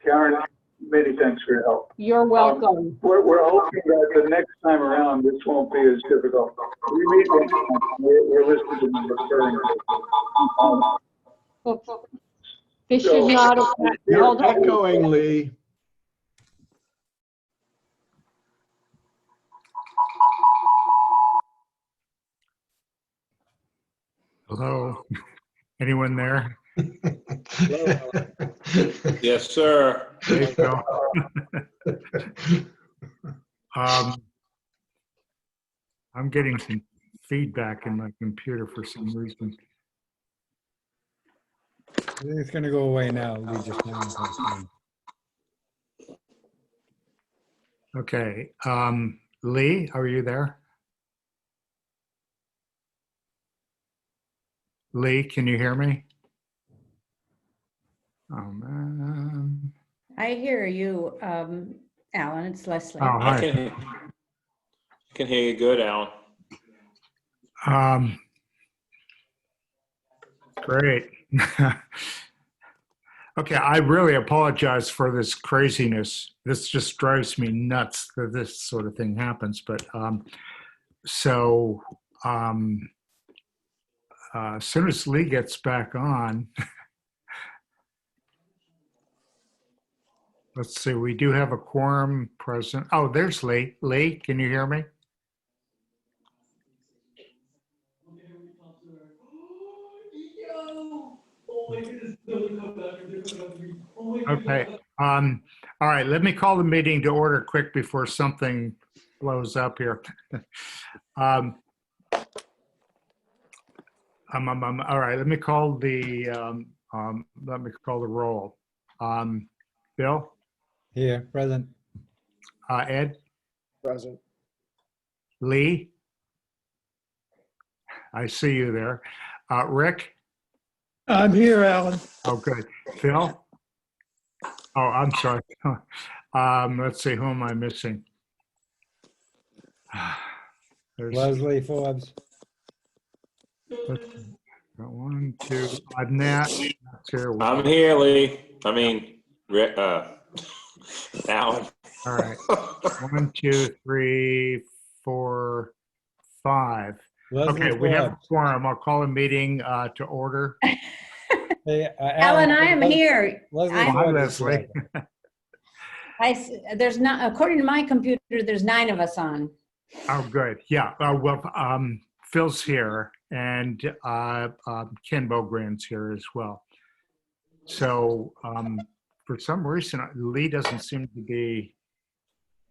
Karen, many thanks for your help. You're welcome. We're hoping that the next time around, this won't be as difficult. We meet next month. We're listed in the recurring. Fish is not a, hold on. Echoing, Lee. Hello, anyone there? Yes, sir. There you go. I'm getting some feedback in my computer for some reason. It's going to go away now. We just now. Okay, Lee, are you there? Lee, can you hear me? Oh, man. I hear you, Alan. It's Leslie. Oh, I hi. can hear you good, Alan. Great. Okay, I really apologize for this craziness. This just drives me nuts that this sort of thing happens. But as soon as Lee gets back on, let's see, we do have a quorum present. Oh, there's Lee. Lee, can you hear me? Okay. All right, let me call the meeting to order quick before something blows up here. All right, let me call the roll. Bill? Here, present. Ed? Present. Lee? I see you there. Rick? I'm here, Alan. Oh, good. Phil? Oh, I'm sorry. Let's see, who am I missing? There's Leslie Forbes. one, two, Nat. I'm here, Lee. I mean, Alan. All right. 1, 2, 3, 4, 5. Leslie Okay, we have a Forbes. quorum. I'll call a meeting to order. Hey, Alan, I am here. Leslie I'm- Hi, Forbes is Leslie. present. There's not, according to my computer, there's 9 of us on. Oh, good. Yeah. Phil's here, and Ken Bogrand's here as well. So for some reason, Lee doesn't seem to be.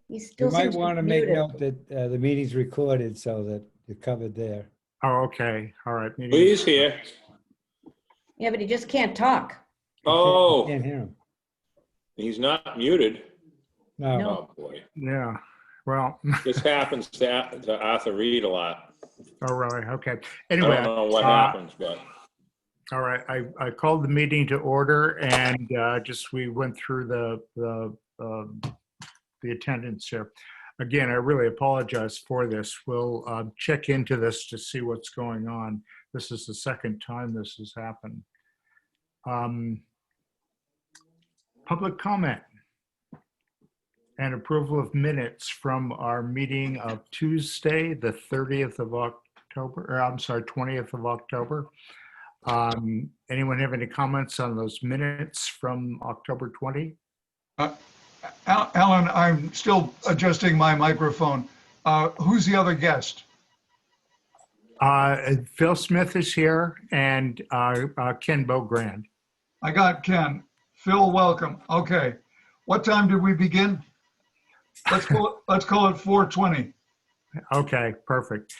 He still You might seems want to make muted. note that the meeting's recorded so that you're covered there. Oh, okay. All right. Lee's here. Yeah, but he just can't talk. Oh, Can't hear him. he's not muted. No. No. Oh, boy. Yeah. Well. This happens to Arthur Reed a lot. Oh, really? Okay. I Anyway. don't know what happens, but. All right. I called the meeting to order, and we went through the attendance here. Again, I really apologize for this. We'll check into this to see what's going on. This is the second time this has happened. Public comment and approval of minutes from our meeting of Tuesday, the 30th of October, or I'm sorry, 20th of October. Anyone have any comments on those minutes from October 20? Alan, I'm still adjusting my microphone. Who's the other guest? Phil Smith is here, and Ken Bogrand. I got Ken. Phil, welcome. Okay. What time did we begin? Let's call it 4:20. Okay, perfect.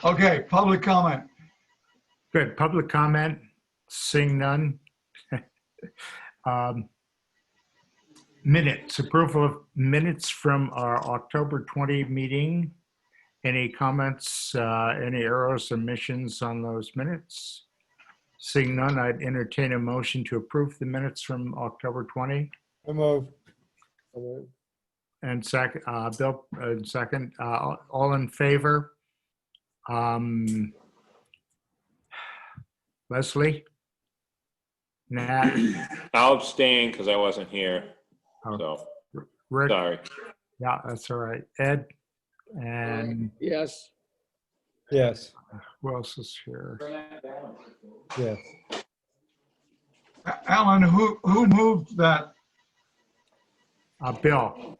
Okay, public comment. Good. Public comment, seeing none. Minutes, approval of minutes from our October 20 meeting. Any comments, any errors, omissions on those minutes? Seeing none, I'd entertain a motion to approve the minutes from October 20. So move. And second, Bill, second, all in favor? Leslie? Leslie Nat, I'll abstain because I wasn't here. Oh. So, Rick, sorry. yeah, that's all right. Ed, and Yes. Yes, who else is here? yes. Alan, who moved that? Bill.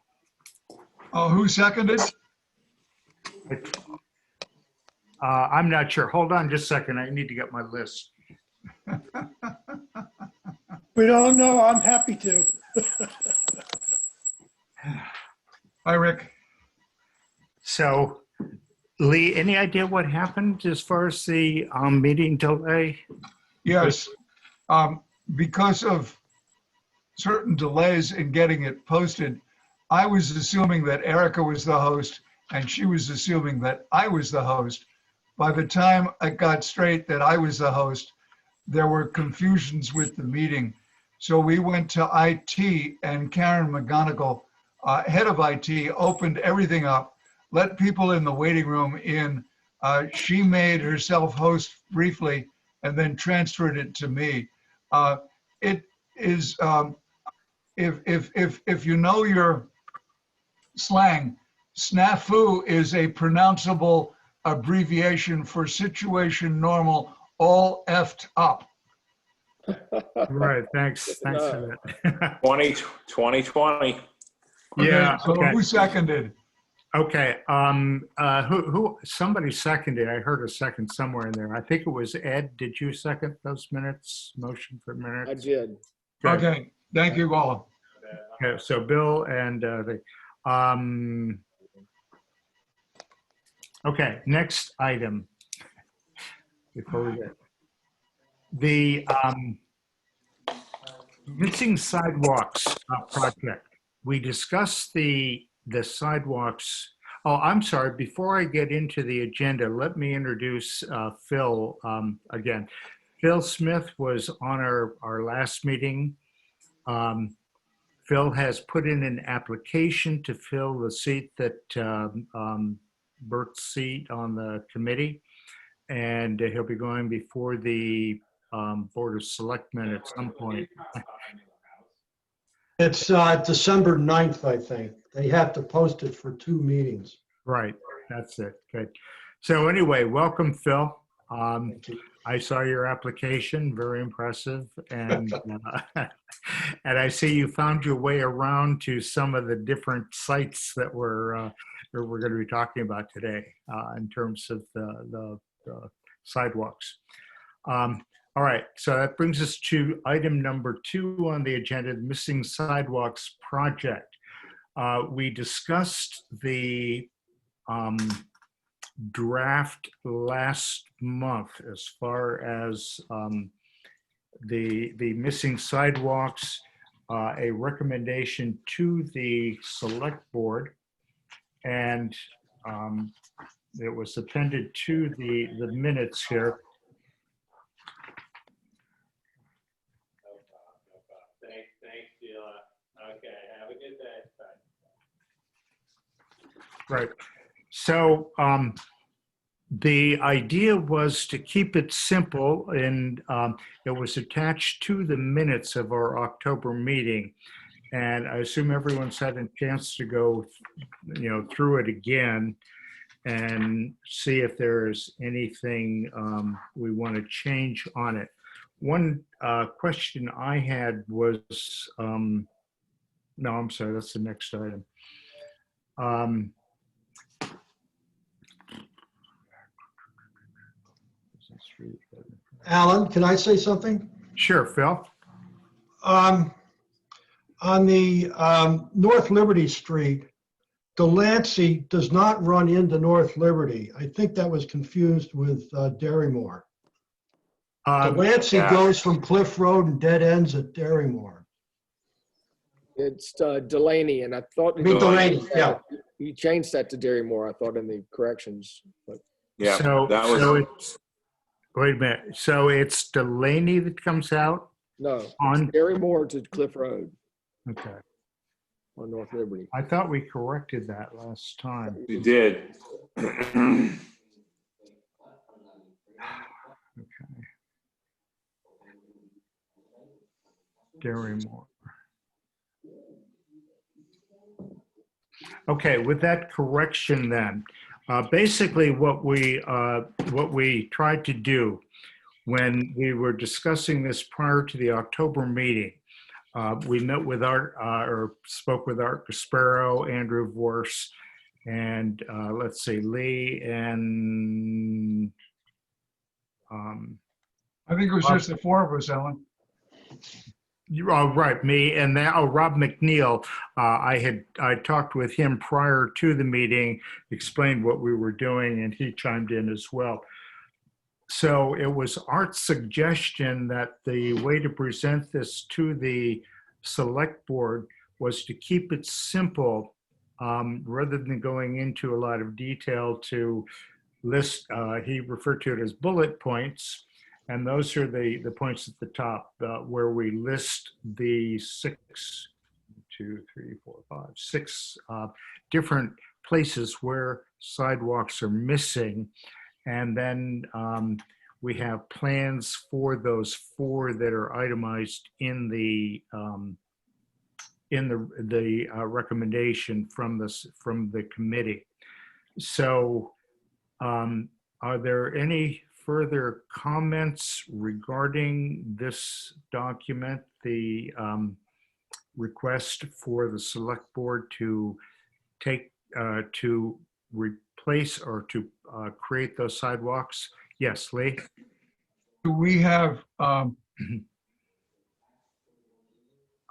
Oh, who seconded? I'm not sure. Hold on just a second. I need to get my list. We don't know. I'm happy to. Hi, Rick. So, Lee, any idea what happened as far as the meeting delay? Yes, because of certain delays in getting it posted, I was assuming that Erica was the host and she was assuming that I was the host. By the time I got straight that I was the host, there were confusions with the meeting. So we went to IT and Karen McGonigal, head of IT, opened everything up, let people in the waiting room in. She made herself host briefly and then transferred it to me. It is, if you know your slang, snafu is a pronounceable abbreviation for situation normal, all effed up. Right. Thanks for that. 2020. Yeah. So Okay. who seconded? Okay. Somebody seconded. I heard a second somewhere in there. I think it was Ed. Did you second those minutes? Motion for minutes? I did. Good. Okay, thank you all. Okay. So Bill and okay. Next item. Before we get the missing sidewalks project. We discussed the sidewalks. Oh, I'm sorry. Before I get into the agenda, let me introduce Phil again. Phil Smith was on our last meeting. Phil has put in an application to fill the seat that Bert's seat on the committee, and he'll be going before the Board of Selectmen at some point. It's December 9th, I think. They have to post it for 2 meetings. Right, that's it. Good. So anyway, welcome, Phil. Thank you. I saw your application, very impressive, and and I see you found your way around to some of the different sites that we're going to be talking about today in terms of the sidewalks. All right, so that brings us to item number 2 on the agenda, the Missing Sidewalks Project. We discussed the draft last month as far as the missing sidewalks, a recommendation to the select board, and it was appended to the minutes here. Thanks, Sheila. Okay, have a good day. Bye. Right. So the idea was to keep it simple, and it was attached to the minutes of our October meeting. And I assume everyone's had a chance to go, through it again and see if there's anything we want to change on it. One question I had was, no, I'm sorry, that's the next item. Alan, can I say something? Sure, Phil. On the North Liberty Street, Delancey does not run into North Liberty. I think that was confused with Darrymore. Delancey Yeah. goes from Cliff Road and dead ends at Darrymore. It's Delaney, and I thought. I mean, Delaney, yeah. You changed that to Darrymore, I thought, in the corrections. But Yeah, So, that was. so it's, wait a minute. So it's Delaney that comes out no, on, Darrymore to Cliff Road okay. on North Liberty. I thought we corrected that last time. You did. Okay. Darrymore. Okay, with that correction then, basically what we tried to do when we were discussing this prior to the October meeting, we met with or spoke with Art Gasparo, Andrew Vorse, and let's see, Lee and I think it was just the four of us, Ellen. you're all right, me and now Rob McNeil. I talked with him prior to the meeting, explained what we were doing, and he chimed in as well. So it was Art's suggestion that the way to present this to the select board was to keep it simple, rather than going into a lot of detail to list, he referred to it as bullet points. And those are the points at the top where we list the 6 different places where sidewalks are missing. And then we have plans for those 4 that are itemized in the recommendation from the committee. So are there any further comments regarding this document, the request for the select board to replace or to create those sidewalks? Yes, Lee? Do we have, I'm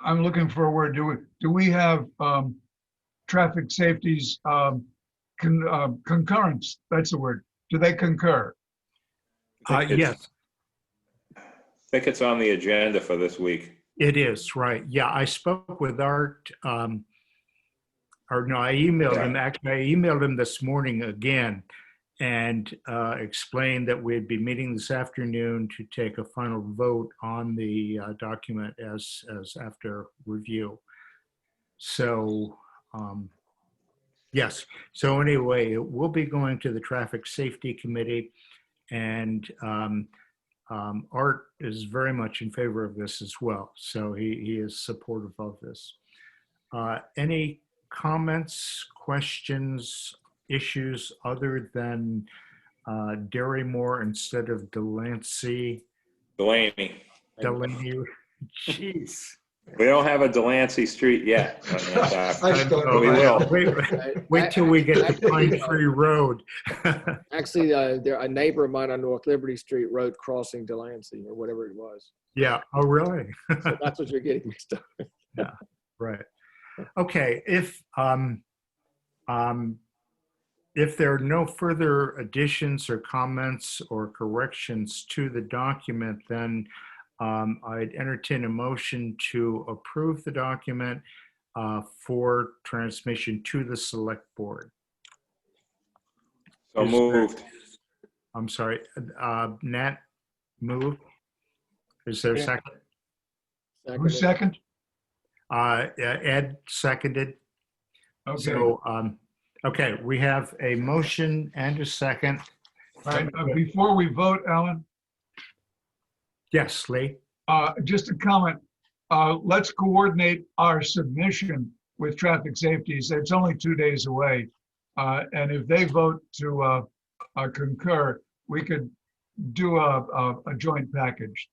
looking for a word, do we have traffic safety's concurrence? That's the word. Do they concur? Yes, I think it's on the agenda for this week. it is, right. Yeah, I spoke with Art, I emailed him. Actually, I emailed him this morning again and explained that we'd be meeting this afternoon to take a final vote on the document as after review. So, yes. So anyway, it will be going to the Traffic Safety Committee, and Art is very much in favor of this as well. So he is supportive of this. Any comments, questions, issues other than Darrymore instead of Delancey? Delaney. Delaney, jeez. We don't have a Delancey Street yet. I started. We will. Wait till we get to Pine Tree Road. Actually, a neighbor of mine on North Liberty Street Road crossing Delancey or whatever it was. Yeah, oh really? So that's what you're getting mixed up. Yeah, right. Okay, if there are no further additions or comments or corrections to the document, then I'd entertain a motion to approve the document for transmission to the select board. So moved. I'm sorry, Nat moved. Is there a second? Who's second? Ed seconded. Okay. So, okay, we have a motion and a second. Right. Before we vote, Alan, Yes, Lee? just a comment. Let's coordinate our submission with traffic safety. It's only 2 days away. And if they vote to concur, we could do a joint package.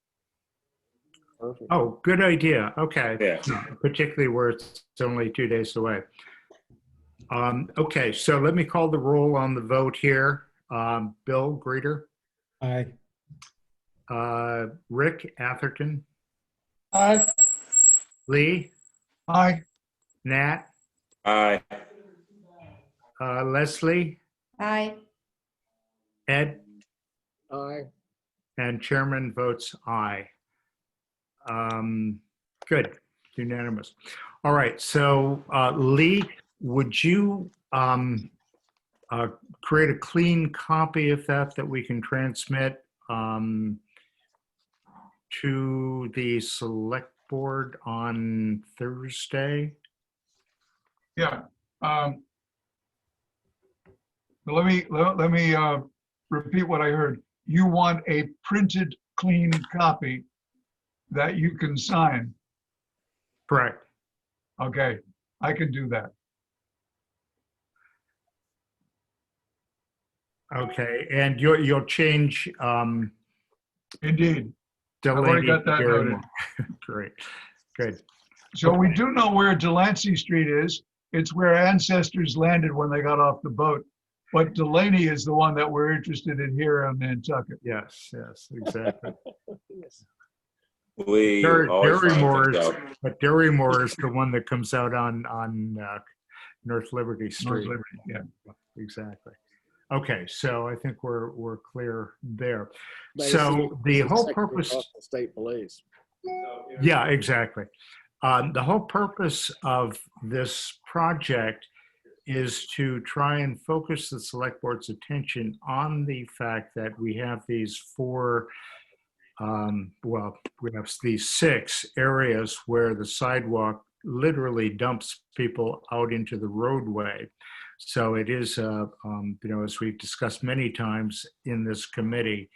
Perfect. Oh, good idea. Okay. Yeah. Particularly where it's only 2 days away. Okay, so let me call the roll on the vote here. Bill Greeter, Aye. Rick Atherton, Aye. Lee, Aye. Nat, Aye. Leslie, Aye. Ed, Aye. and chairman votes aye. Good, unanimous. All right, so Lee, would you create a clean copy of that we can transmit to the select board on Thursday? Yeah. But let me repeat what I heard. You want a printed, clean copy that you can sign. Correct. Okay, I can do that. Okay, and you'll change Indeed. I've Delaney already got to that Barrymore. noted. Great, good. So we do know where Delancey Street is. It's where ancestors landed when they got off the boat. But Delaney is the one that we're interested in here on Nantucket. Yes, exactly. Yes. We always find Darrymore things is, out. but Darrymore is the one that comes out on North Liberty North Street. Liberty, yeah. Exactly. Okay, so I think we're clear there. Basically, So the it's whole executive purpose, office of State police. yeah, exactly. The whole purpose of this project is to try and focus the select board's attention on the fact that we have these four, well, we have these 6 areas where the sidewalk literally dumps people out into the roadway. So it is, as we've discussed many times in this committee.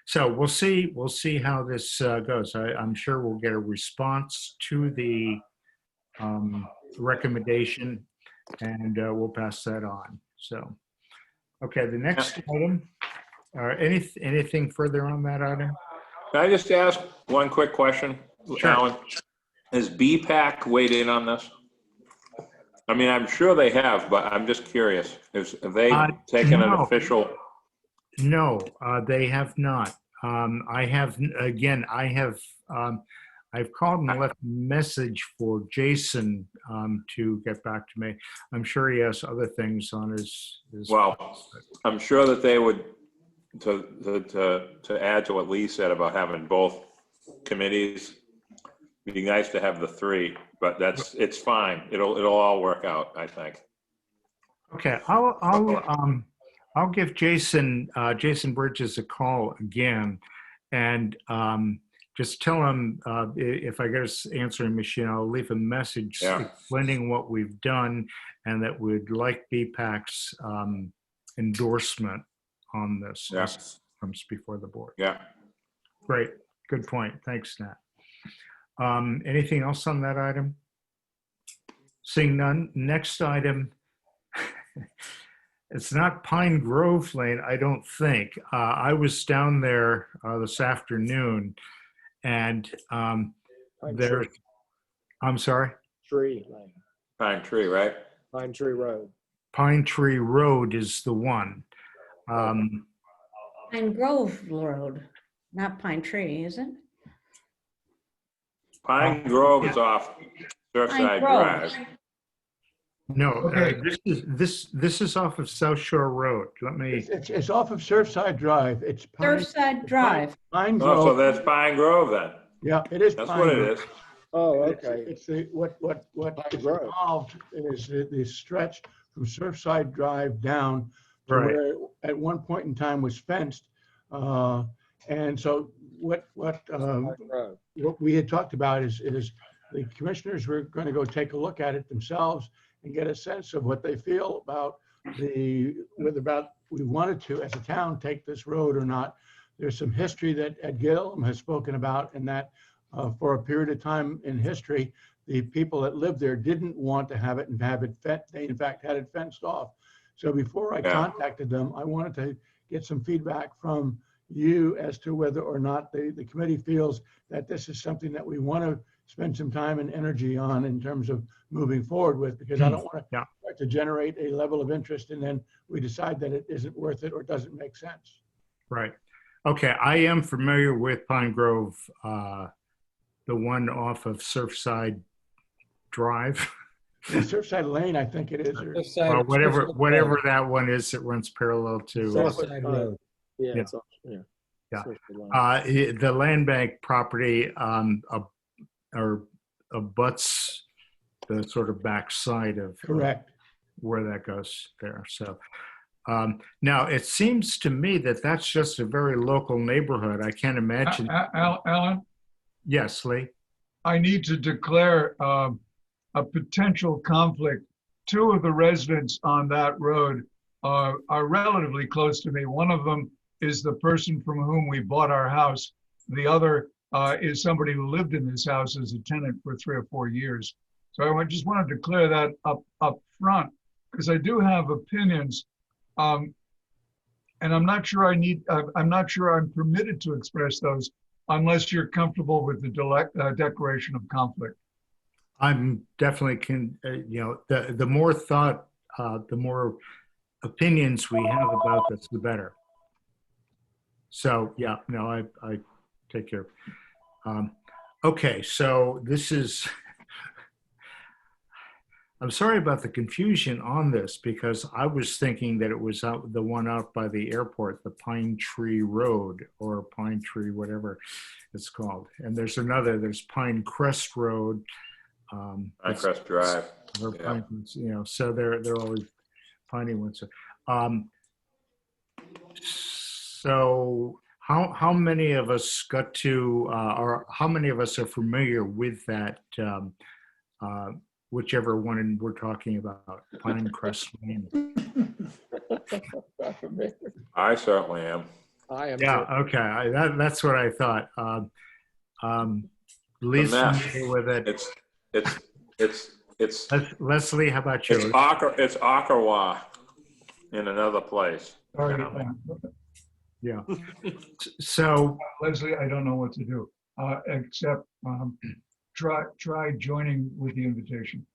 So we'll see how this goes. I'm sure we'll get a response to the recommendation, and we'll pass that on. So, okay, the next item. Anything further on that item? Can I just ask one quick question, Sure. Alan? Has BPAC weighed in on this? I mean, I'm sure they have, but I'm just curious. Have they taken an no. official? No, they have not. I've called and left a message for Jason to get back to me. I'm sure he has other things on his. Well, I'm sure that they would, to add to what Lee said about having both committees, it'd be nice to have the 3, but it's fine. It'll all work out, I think. Okay, I'll give Jason Bridges a call again, and just tell him if I get his answering machine, I'll leave a message explaining what we've done and that we'd like BPAC's endorsement on this as it comes before the board. Yeah. Great, good point. Thanks, Nat. Anything else on that item? Seeing none, next item. It's not Pine Grove Lane, I don't think. I was down there this afternoon, and there's, I'm sorry? Tree Lane, Pine Tree, right? Pine Tree Road. Pine Tree Road is the one. Pine Grove Road, not Pine Tree, is it? Pine Grove is off Surfside Grove. Drive. No, Okay. this is off of South Shore Road. Let me, It's off of Surfside Drive. It's Pine. Surfside Drive. Pine Oh, so Grove. that's Pine Grove then. Yeah, it is. That's Pine what it Grove. is. Oh, It's- okay. It's the, what Pine is Grove. involved is the stretch from Surfside Drive down to Right. where at one point in time was fenced. And so what Pine Road. we had talked about is the commissioners were going to go take a look at it themselves and get a sense of what they feel about whether we wanted to, as a town, take this road or not. There's some history that Ed Gillum has spoken about, and that for a period of time in history, the people that lived there didn't want to have it and have it they in fact had it fenced off. So before I contacted them, I wanted to get some feedback from you as to whether or not the committee feels that this is something that we want to spend some time and energy on in terms of moving forward with, because I don't want to start to generate a level of interest and then we decide that it isn't worth it or doesn't make sense. right. Okay, I am familiar with Pine Grove, the one off of Surfside Drive. Surfside Lane, I think it is. Or, Or whatever that one is that runs parallel to. Surfside Road. Yeah. Yeah. It's off, yeah. Yeah. Surfside Lane. The land bank property abuts the sort of backside of correct. where that goes there. So now it seems to me that that's just a very local neighborhood. I can't imagine. Alan, Yes, Lee. I need to declare a potential conflict. 2 of the residents on that road are relatively close to me. One of them is the person from whom we bought our house. The other is somebody who lived in this house as a tenant for 3 or 4 years. So I just wanted to clear that up front, because I do have opinions. And I'm not sure I'm not sure I'm permitted to express those unless you're comfortable with the declaration of conflict. I'm definitely the more thought, the more opinions we have about this, the better. So yeah, no, I take care. Okay, so this is, I'm sorry about the confusion on this, because I was thinking that it was the one out by the airport, the Pine Tree Road, or Pine Tree, whatever it's called. And there's there's Pine Crest Road. Pine Crest Drive. Or Yeah. Pine, so they're always piney ones. So how many of us got to, or how many of us are familiar with that, whichever one we're talking about, Pine Crest Lane? I certainly am. I am. Yeah, too. okay, that's what I thought. Least familiar with it. It's Leslie, how about you? It's Ockerwa in another place. Sorry, Yeah. So Leslie, I don't know what to do, except try joining with the invitation.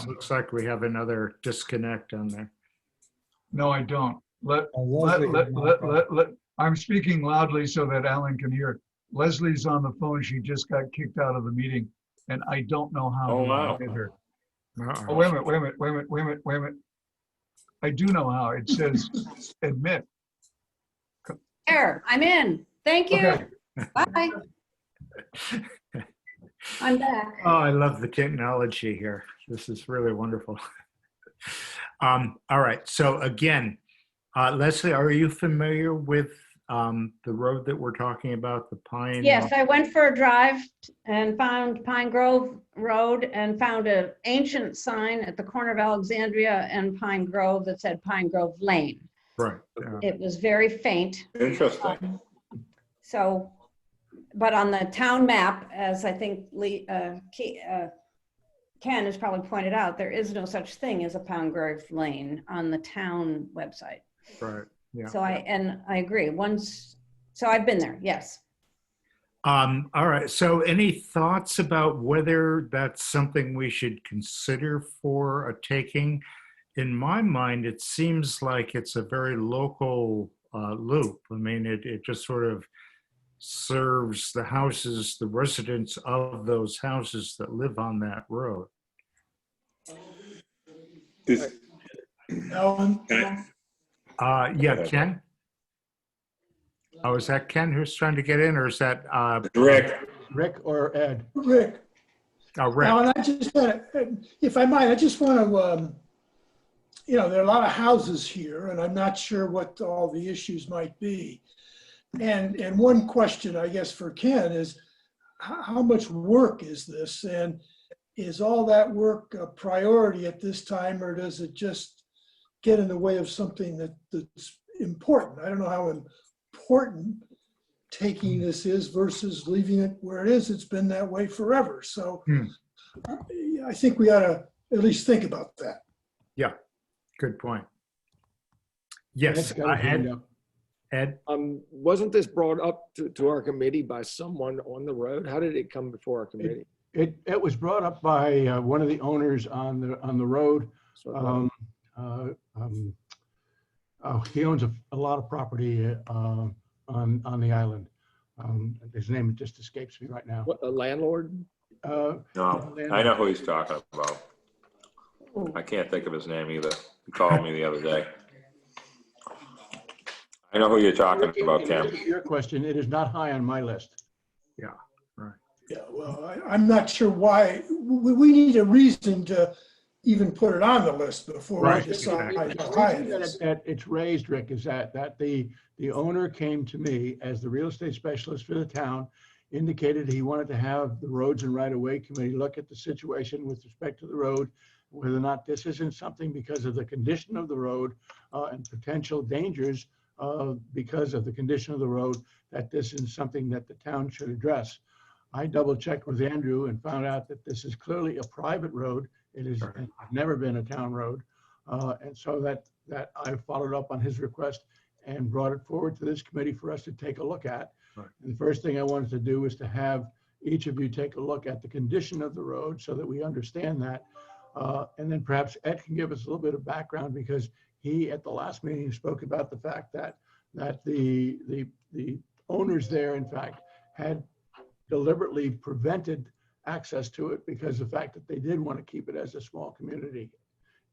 looks like we have another disconnect on there. No, I don't. Leslie, I'm speaking loudly so that Alan can hear. Leslie's on the phone. She just got kicked out of the meeting, and I don't know how. Oh, wow. to get her. Uh-oh. Oh, wait a minute. I do know how. It says admit. There, I'm in. Thank you. Okay. Bye. I'm back. Oh, I love the technology here. This is really wonderful. All right. So again, Leslie, are you familiar with the road that we're talking about, the Pine? Yes, I went for a drive and found Pine Grove Road and found an ancient sign at the corner of Alexandria and Pine Grove that said Pine Grove Lane. Right. It was very faint. Interesting. So, but on the town map, as I think Ken has probably pointed out, there is no such thing as a Pine Grove Lane on the town website. Right. Yeah. So I agree. So I've been there. Yes. All right. So any thoughts about whether that's something we should consider for a taking? In my mind, it seems like it's a very local loop. I mean, it just sort of serves the houses, the residents of those houses that live on that road. Alan? Yeah, Ken? Oh, is that Ken who's trying to get in, or is that Rick or Ed? Rick. Oh, Rick. Alan, I just, if I might, I just want to, there are a lot of houses here, and I'm not sure what all the issues might be. And one question, I guess, for Ken is, how much work is this? And is all that work a priority at this time, or does it just get in the way of something that's important? I don't know how important taking this is versus leaving it where it is. It's been that way forever. So I think we ought to at least think about that. Yeah, good point. Yes, Ed? Wasn't this brought up to our committee by someone on the road? How did it come before our committee? It was brought up by one of the owners on the road. He owns a lot of property on the island. His name just escapes me right now. What, a landlord? No, I know who he's talking about. I can't think of his name either. He called me the other day. I know who you're talking about, Ken. Your question, it is not high on my list. Yeah, right. Yeah, well, I'm not sure why. We need a reason to even put it on the list before we decide how high it is. That it's raised, Rick, is that the owner came to me as the real estate specialist for the town, indicated he wanted to have the Roads and Right-of-Way Committee look at the situation with respect to the road whether or not this isn't something because of the condition of the road and potential dangers because of the condition of the road, that this is something that the town should address. I double checked with Andrew and found out that this is clearly a private road. It has never been a town road. And so that I followed up on his request and brought it forward to this committee for us to take a look at. Right. And the first thing I wanted to do was to have each of you take a look at the condition of the road so that we understand that. And then perhaps Ed can give us a little bit of background, because he, at the last meeting, spoke about the fact that the owners there, in fact, had deliberately prevented access to it because of the fact that they did want to keep it as a small community.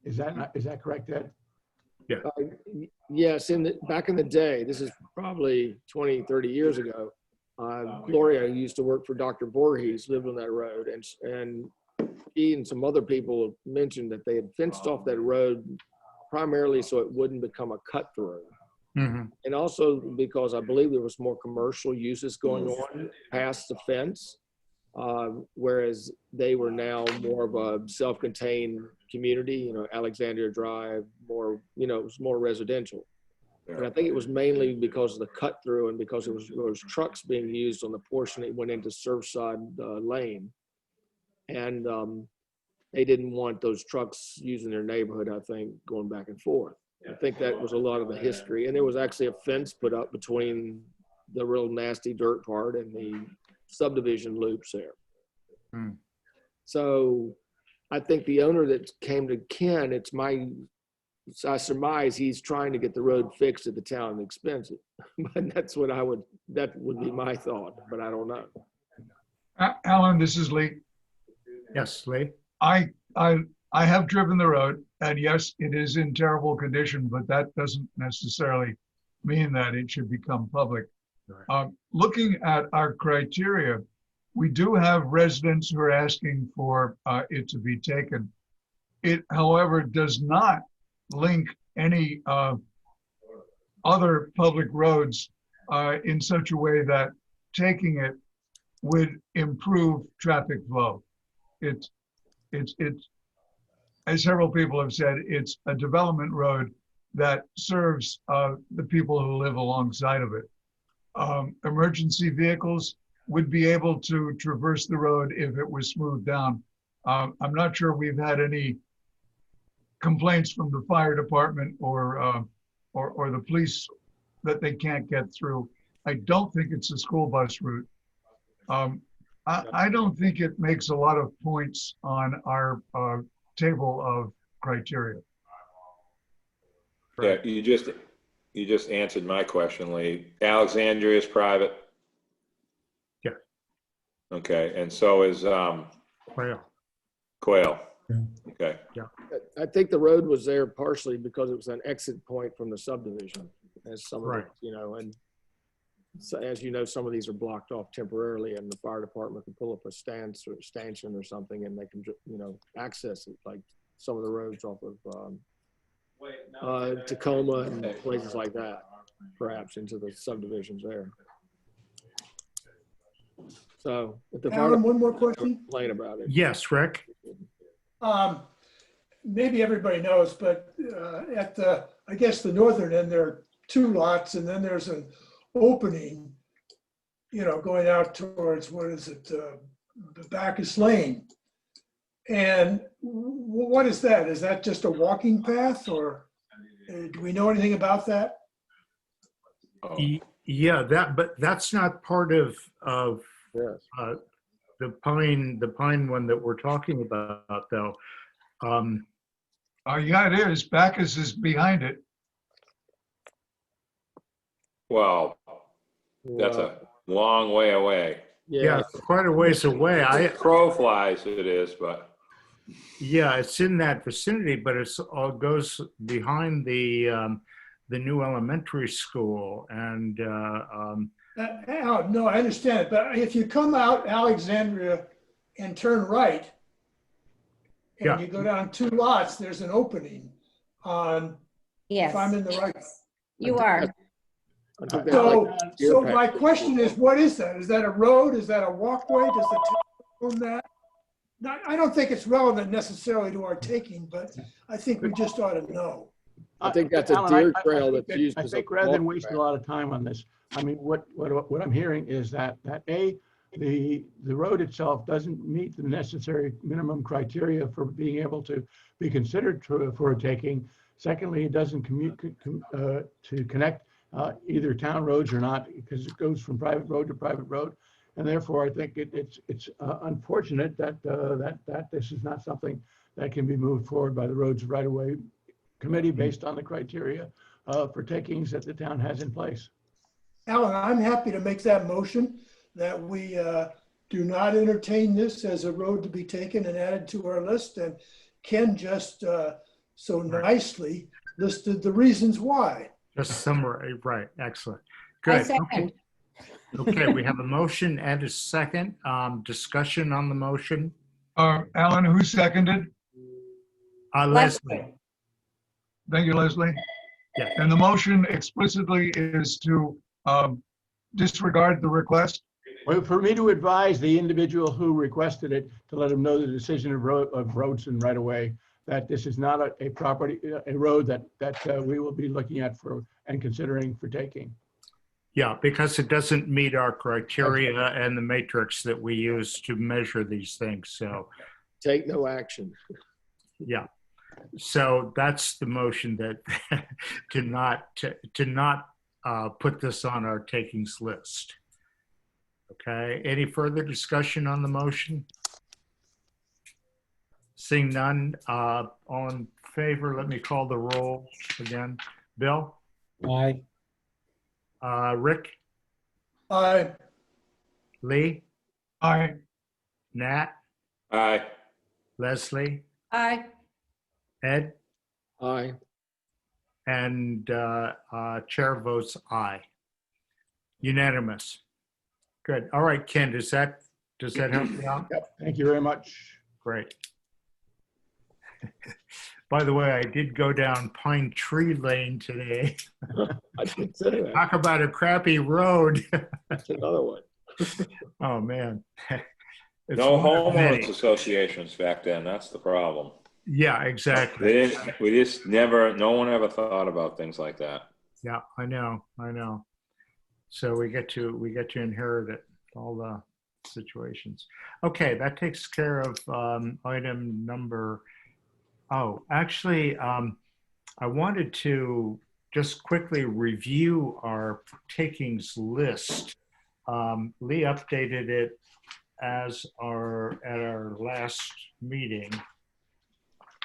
Is that correct, Ed? Yes, back in the day, this is probably 20, 30 years ago, Gloria, who used to work for Dr. Voorhees, lived on that road, and he and some other people mentioned that they had fenced off that road primarily so it wouldn't become a cut through. Mm-hmm. And also because I believe there was more commercial uses going on past the fence, whereas they were now more of a self-contained community, Alexandria Drive, more, it was more residential. And I think it was mainly because of the cut through and because there was trucks being used on the portion that went into Surfside Lane. And they didn't want those trucks using their neighborhood, I think, going back and forth. I think that was a lot of the history. And there was actually a fence put up between the real nasty dirt part and the subdivision loops there. Hmm. So I think the owner that came to Ken, I surmise he's trying to get the road fixed at the town expense. But that would be my thought, but I don't know. Alan, this is Lee. Yes, Lee. I have driven the road, and yes, it is in terrible condition, but that doesn't necessarily mean that it should become public. Right. Looking at our criteria, we do have residents who are asking for it to be taken. It, however, does not link any other public roads in such a way that taking it would improve traffic flow. It's as several people have said, it's a development road that serves the people who live alongside of it. Emergency vehicles would be able to traverse the road if it was smoothed down. I'm not sure we've had any complaints from the fire department or the police that they can't get through. I don't think it's a school bus route. I don't think it makes a lot of points on our table of criteria. Yeah, you just answered my question, Lee. Alexandria is private. Yeah. Okay, and so is Quail. Yeah. Okay. Yeah. I think the road was there partially because it was an exit point from the subdivision, as some of it, and so, as you know, some of these are blocked off temporarily, and the fire department can pull up a stanchion or something, and they can, access it, like some of the roads off of Tacoma and places like that, perhaps into the subdivisions there. So, if the fire Alan, one more question. complain about it. Yes, Rick. Maybe everybody knows, but at I guess the northern end, there are two lots, and then there's an opening, going out towards, the Bacchus Lane. And what is that? Is that just a walking path, or do we know anything about that? Yeah, but that's not part of Yes. the pine one that we're talking about, though. Yeah, it is. Bacchus is behind it. Well, that's a long way away. Yeah, it's quite a ways away. Crow flies it is, but. Yeah, it's in that vicinity, but it all goes behind the new elementary school. And Alan, no, I understand it, but if you come out Alexandria and turn right, and you go down two lots, there's an opening on, Yes, if I'm in the right. you are. So my question is, what is that? Is that a road? Is that a walkway? Does the town own that? I don't think it's relevant necessarily to our taking, but I think we just ought to know. I think that's a Alan, deer I trail think that's used I as a think rather than walking waste a path. lot of time on this, I mean, what I'm hearing is that the road itself doesn't meet the necessary minimum criteria for being able to be considered for a taking. Secondly, it doesn't to connect either town roads or not, because it goes from private road to private road. And therefore, I think it's unfortunate that that this is not something that can be moved forward by the Roads Right of Way Committee based on the criteria for takings that the town has in place. Alan, I'm happy to make that motion that we do not entertain this as a road to be taken and added to our list. And Ken just so nicely listed the reasons why. Just summary, right, excellent. I Good. second. Okay, we have a motion and a second. Discussion on the motion. Alan, who seconded? Leslie. Thank you, Leslie. Yeah. And the motion explicitly is to disregard the request? Well, for me to advise the individual who requested it, to let him know the decision of roads and right of way, that this is not a road that we will be looking at for and considering for taking. Yeah, because it doesn't meet our criteria and the matrix that we use to measure these things. So, Take no action. yeah. So that's the motion that to not put this on our takings list. Okay. Any further discussion on the motion? Seeing none, all in favor, let me call the roll again. Bill? Aye. Rick? Aye. Lee? Aye. Nat? Aye. Leslie? Aye. Ed? Aye. And chair votes aye. Unanimous. Good. All right, Ken, does that help you out? Yep. Thank you very much. Great. By the way, I did go down Pine Tree Lane today. I didn't consider that. Talk about a crappy road. That's another one. Oh, man. It's No one of many. homeowners associations back then, that's the problem. Yeah, exactly. We just never, no one ever thought about things like that. Yeah, I know. So we get to inherit it, all the situations. Okay, that takes care of item number. Oh, actually, I wanted to just quickly review our takings list. Lee updated it at our last meeting.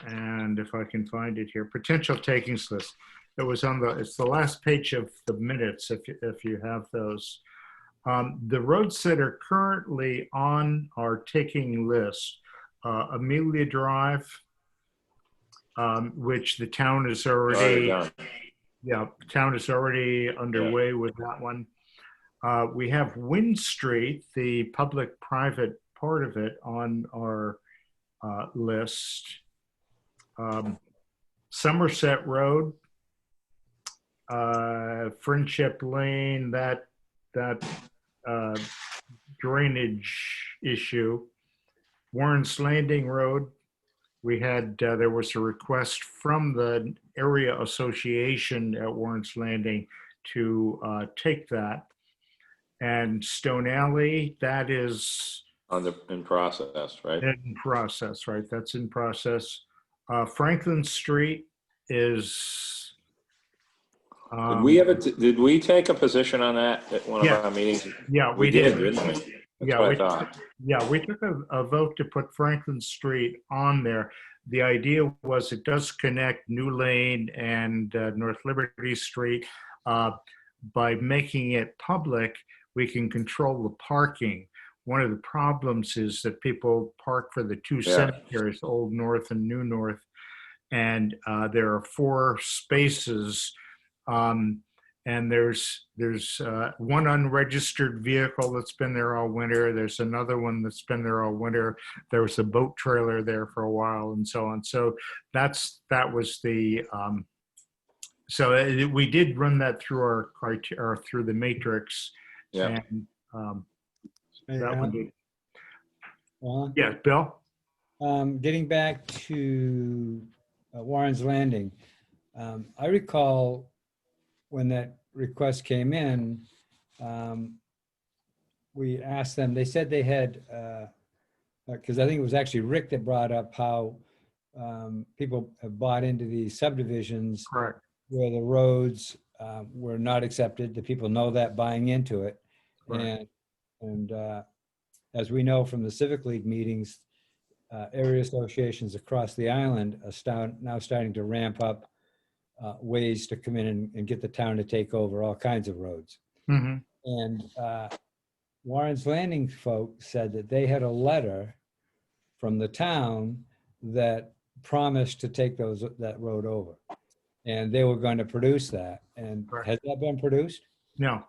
And if I can find it here, potential takings list. It was it's the last page of the minutes if you have those. The roads that are currently on our taking list, Amelia Drive, which the town is already underway with that one. We have Wynn Street, the public-private part of it, on our list. Somerset Road, Friendship Lane, that drainage issue. Warren's Landing Road, we had, there was a request from the area association at Warren's Landing to take that. And Stone Alley, that is In process, right? in process, right? That's in process. Franklin Street is. Did we take a position on that at one of our meetings? Yeah, we did, did. didn't we? That's Yeah, what I thought. we took a vote to put Franklin Street on there. The idea was it does connect New Lane and North Liberty Street. By making it public, we can control the parking. One of the problems is that people park for the two cemeteries, Old North and New North, and there are 4 spaces. And there's one unregistered vehicle that's been there all winter. There's another one that's been there all winter. There was a boat trailer there for a while, and so on. So that was the. So we did run that through our criteria, or through the matrix. Yeah. And that one did. Well, Yeah, Bill. Getting back to Warren's Landing, I recall when that request came in, we asked them, they said they had, because I think it was actually Rick that brought up how people have bought into these subdivisions Correct. where the roads were not accepted. The people know that buying into it. Right. And as we know from the Civic League meetings, area associations across the island are now starting to ramp up ways to come in and get the town to take over all kinds of roads. Mm-hmm. And Warren's Landing folks said that they had a letter from the town that promised to take that road over. And they were going to produce that. And Correct. has that been produced? No.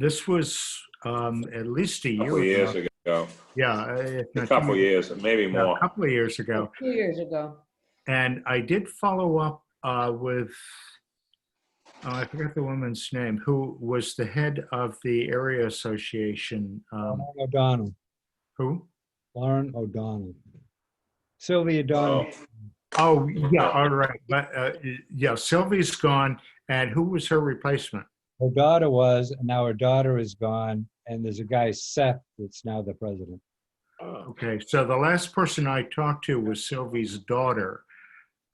This was at least a year Couple years ago. Yeah, if A not couple 2 years, maybe yeah, more. a couple of years ago. 2 years ago. And I did follow up with, I forgot the woman's name, who was the head of the area association. Lauren O'Donnell. Who? Lauren O'Donnell. Sylvia O'Donnell. Oh, yeah, all right. But yeah, Sylvie's gone. And who was her replacement? Her daughter was, and now her daughter is gone. And there's a guy, Seth, that's now the president. Okay, so the last person I talked to was Sylvie's daughter.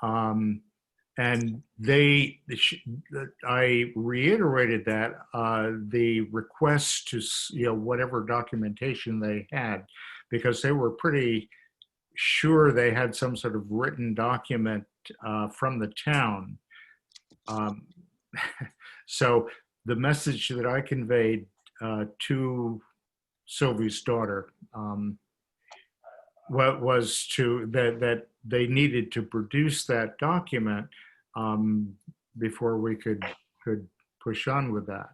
And I reiterated that the request to, whatever documentation they had, because they were pretty sure they had some sort of written document from the town. So the message that I conveyed to Sylvie's daughter was that they needed to produce that document before we could push on with that.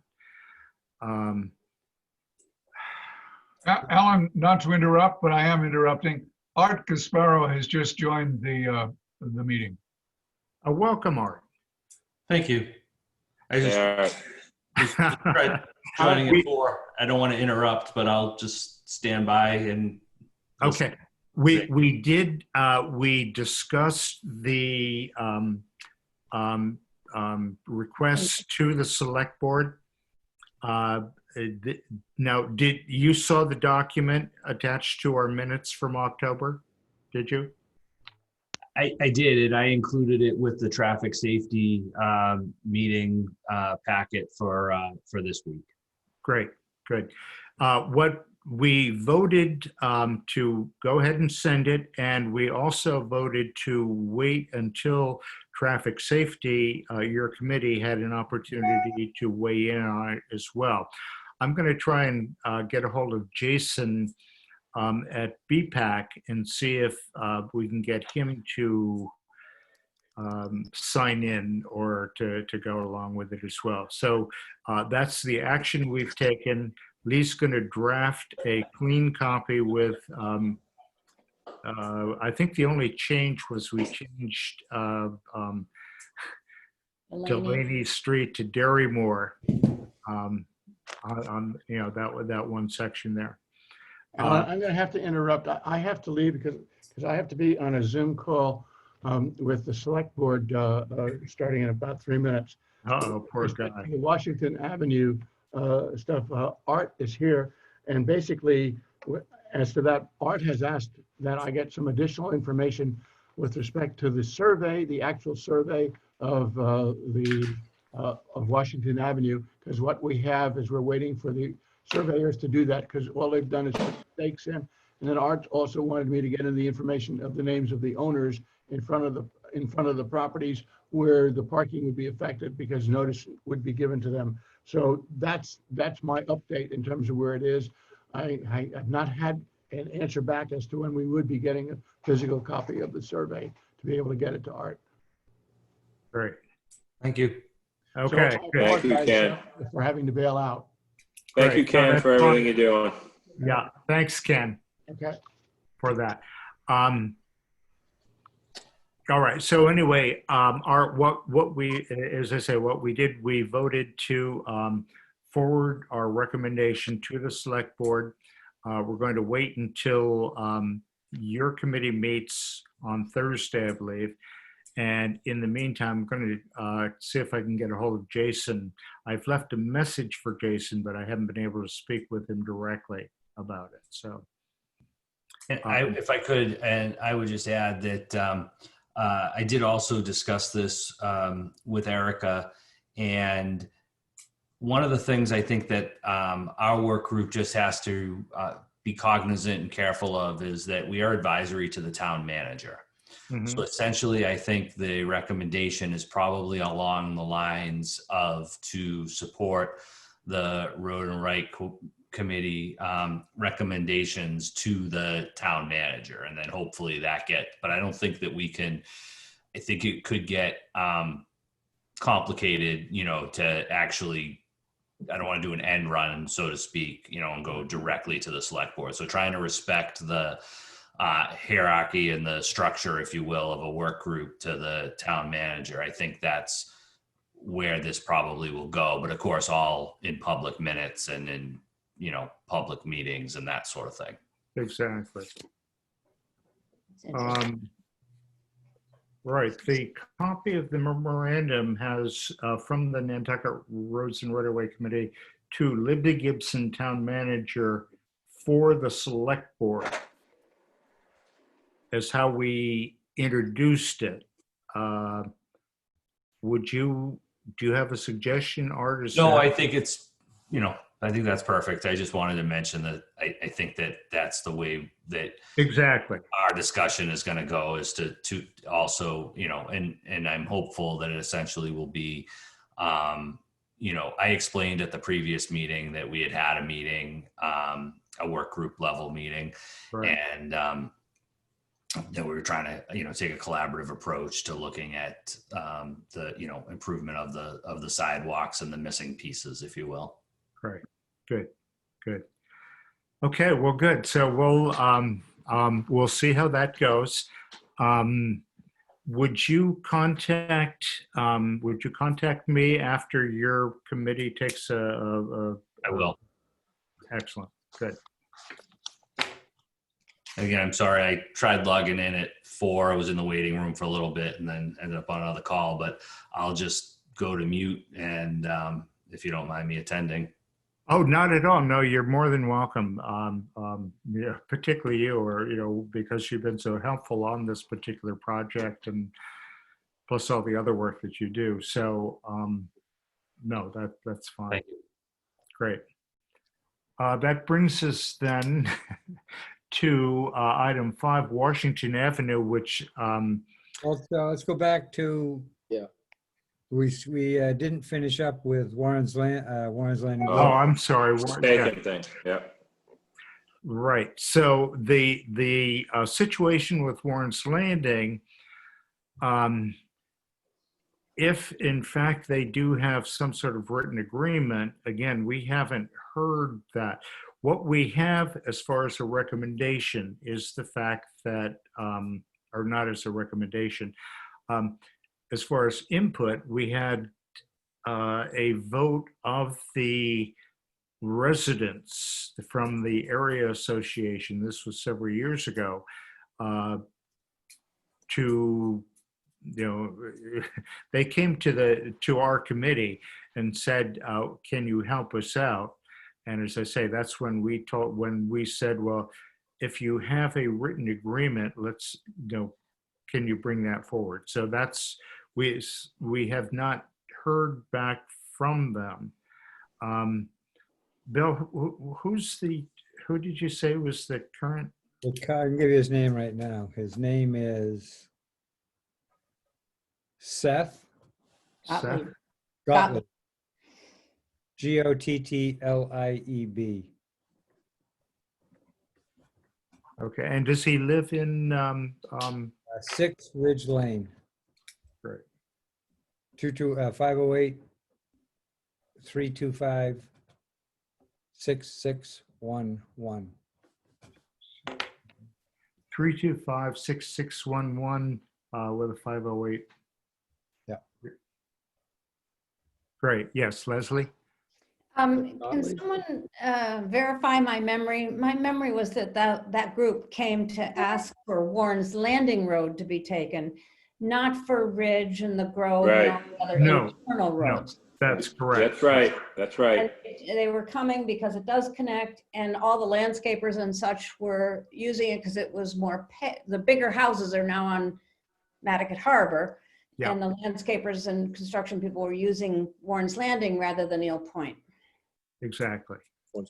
Alan, not to interrupt, but I am interrupting. Art Gasparo has just joined the meeting. Welcome, Art. Thank you. I just Yeah. tried joining at 4. I don't want to interrupt, but I'll just stand by and. Okay. We did, we discussed the request to the select board. Now, you saw the document attached to our minutes from October? Did you? I did, and I included it with the traffic safety meeting packet for this week. Great, good. What we voted to go ahead and send it, and we also voted to wait until traffic safety, your committee had an opportunity to weigh in on it as well. I'm going to try and get a hold of Jason at BPAC and see if we can get him to sign in or to go along with it as well. So that's the action we've taken. Lee's going to draft a clean copy with, I think the only change was we changed Delaney Street to Darrymore on that one section there. I'm going to have to interrupt. I have to leave because I have to be on a Zoom call with the select board starting in about 3 minutes. Uh-oh, poor guy. The Washington Avenue stuff. Art is here, and basically, as to that, Art has asked that I get some additional information with respect to the survey, the actual survey of of Washington Avenue, because what we have is we're waiting for the surveyors to do that, because all they've done is put stakes in. And then Art also wanted me to get in the information of the names of the owners in front of the properties where the parking would be affected, because notice would be given to them. So that's my update in terms of where it is. I have not had an answer back as to when we would be getting a physical copy of the survey to be able to get it to Art. Great. Thank you. Okay. So Good. Thank you, Ken. for having to bail out. Thank you, Great. Ken, for everything you're doing. Yeah. Thanks, Ken, Okay. for that. All right. So anyway, what we, as I say, what we did, we voted to forward our recommendation to the select board. we're going to wait until your committee meets on Thursday, I believe. And in the meantime, I'm going to see if I can get a hold of Jason. I've left a message for Jason, but I haven't been able to speak with him directly about it. So, And if I could, and I would just add that I did also discuss this with Erica, and one of the things I think that our work group just has to be cognizant and careful of is that we are advisory to the town manager. So essentially, I think the recommendation is probably along the lines of to support the Road and Right Committee recommendations to the town manager, and then hopefully that but I don't think that we can, I think it could get complicated, to actually, I don't want to do an end run, so to speak, and go directly to the select board. So trying to respect the hierarchy and the structure, if you will, of a work group to the town manager. I think that's where this probably will go, but of course, all in public minutes and in, public meetings and that sort of thing. Exactly. Right. The copy of the memorandum has from the Nantucket Roads and Right-of-Way Committee to Libby Gibson, town manager, for the select board, as how we introduced it. Do you have a suggestion, Art? No, I think it's, I think that's perfect. I just wanted to mention that I think that that's the way that exactly our discussion is going to go, is to also, and I'm hopeful that it essentially will be, I explained at the previous meeting that we had a meeting, a work group level meeting, right. And that we were trying to, take a collaborative approach to looking at the, improvement of the sidewalks and the missing pieces, if you will. Right. Good. Okay. Well, good. So we'll see how that goes. Would you contact me after your committee takes I will. Excellent. Good. Again, I'm sorry, I tried logging in at 4. I was in the waiting room for a little bit and then ended up on another call, but I'll just go to mute, and if you don't mind me attending. Oh, not at all. No, you're more than welcome. Yeah, particularly you, or, because you've been so helpful on this particular project, and plus all the other work that you do. So, no, that's fine. Thank you. Great. That brings us then to item 5, Washington Avenue, which Let's go back to. Yeah. We didn't finish up with Warren's Landing. oh, I'm sorry. Mistaken thing, yeah. Right. So the situation with Warren's Landing, if in fact they do have some sort of written agreement, again, we haven't heard that. What we have as far as a recommendation is the fact that, or not as a recommendation, as far as input, we had a vote of the residents from the area association. This was several years ago. They came to our committee and said, "Can you help us out?" And as I say, that's when we said, "Well, if you have a written agreement, let's can you bring that forward?" So that's we have not heard back from them. Bill, who did you say was the current? I can give you his name right now. His name is Seth Gottlieb. Gottlieb. Gottlib. Okay, and does he live in 6 Ridge Lane. Great. 508 325 6611. 325-6611 with a 508. Yeah. Great. Yes, Leslie? Can someone verify my memory? My memory was that group came to ask for Warren's Landing Road to be taken, not for Ridge and the Grove and all the other No, internal no. roads. That's correct. That's right, that's right. And they were coming because it does connect, and all the landscapers and such were using it because it was more, the bigger houses are now on Mattocket Harbor. Yeah. And the landscapers and construction people were using Warren's Landing rather than Eel Point. Exactly.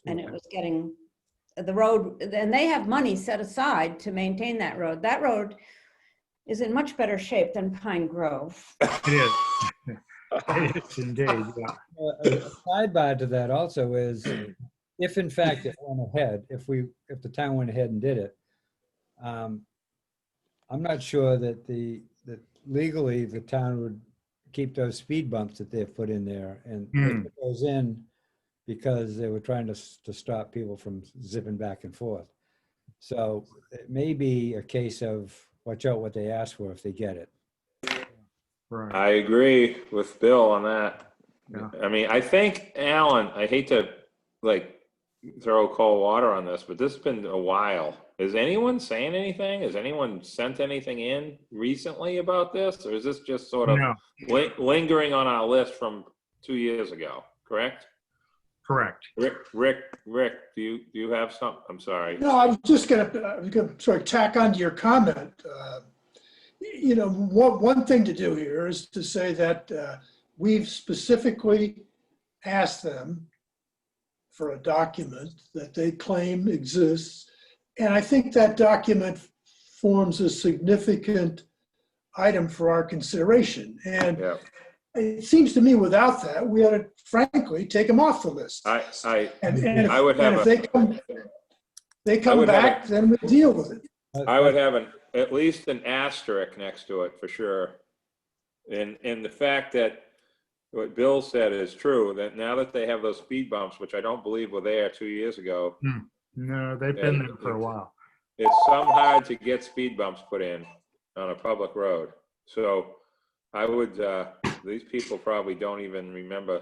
And it was getting the road, and they have money set aside to maintain that road. That road is in much better shape than Pine Grove. It is. It is indeed, yeah. A sidebar to that also is, if in fact it went ahead, if the town went ahead and did it, I'm not sure that that legally the town would keep those speed bumps that they've put in there, and they put those in because they were trying to stop people from zipping back and forth. So it may be a case of watch out what they ask for if they get it. Right. I agree with Bill on that. Yeah. I mean, I think, Alan, I hate to like throw cold water on this, but this has been a while. Is anyone saying anything? Has anyone sent anything in recently about this? Or is this just sort of lingering on our list from 2 years ago, correct? Correct. Rick, do you have some? I'm sorry. No, I was just going to sort of tack on to your comment. You know, one thing to do here is to say that we've specifically asked them for a document that they claim exists. And I think that document forms a significant item for our consideration. And it seems to me without that, we ought to frankly take them off the list. I would and have if they come back, then we'll deal with it. I would have at least an asterisk next to it for sure. And the fact that what Bill said is true, that now that they have those speed bumps, which I don't believe were there 2 years ago. No, they've been there for a while. It's some hard to get speed bumps put in on a public road. So I would, these people probably don't even remember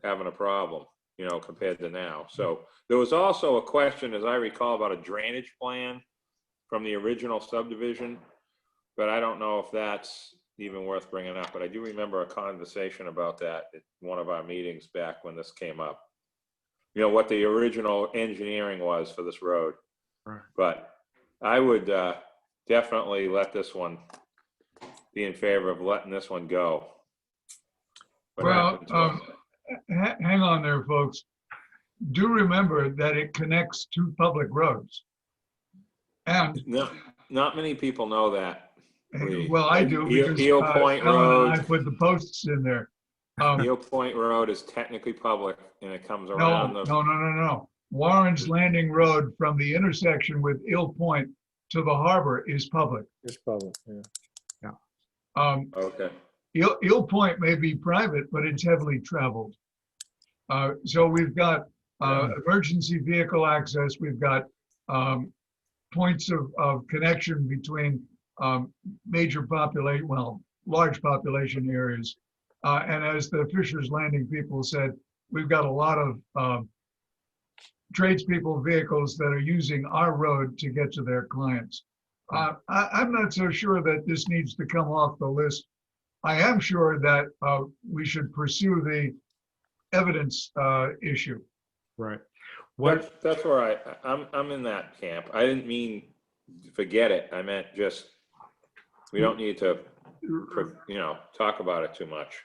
having a problem, you know, compared to now. So there was also a question, as I recall, about a drainage plan from the original subdivision, but I don't know if that's even worth bringing up. But I do remember a conversation about that at one of our meetings back when this came up. You know, what the original engineering was for this road. Right. But I would definitely let this one be in favor of letting this one go. Well, hang on there, folks. Do remember that it connects two public roads. And not many people know that. Well, I do because Eel Point Road. I put the posts in there. Eel Point Road is technically public, and it comes around. No. Warren's Landing Road from the intersection with Eel Point to the harbor is public. It's public, yeah. Okay. Eel Point may be private, but it's heavily traveled. So we've got emergency vehicle access. We've got points of connection between major population, large population areas. And as the Fisher's Landing people said, we've got a lot of tradespeople vehicles that are using our road to get to their clients. I'm not so sure that this needs to come off the list. I am sure that we should pursue the evidence issue. Right. That's where I'm in that camp. I didn't mean forget it. I meant just we don't need to, talk about it too much.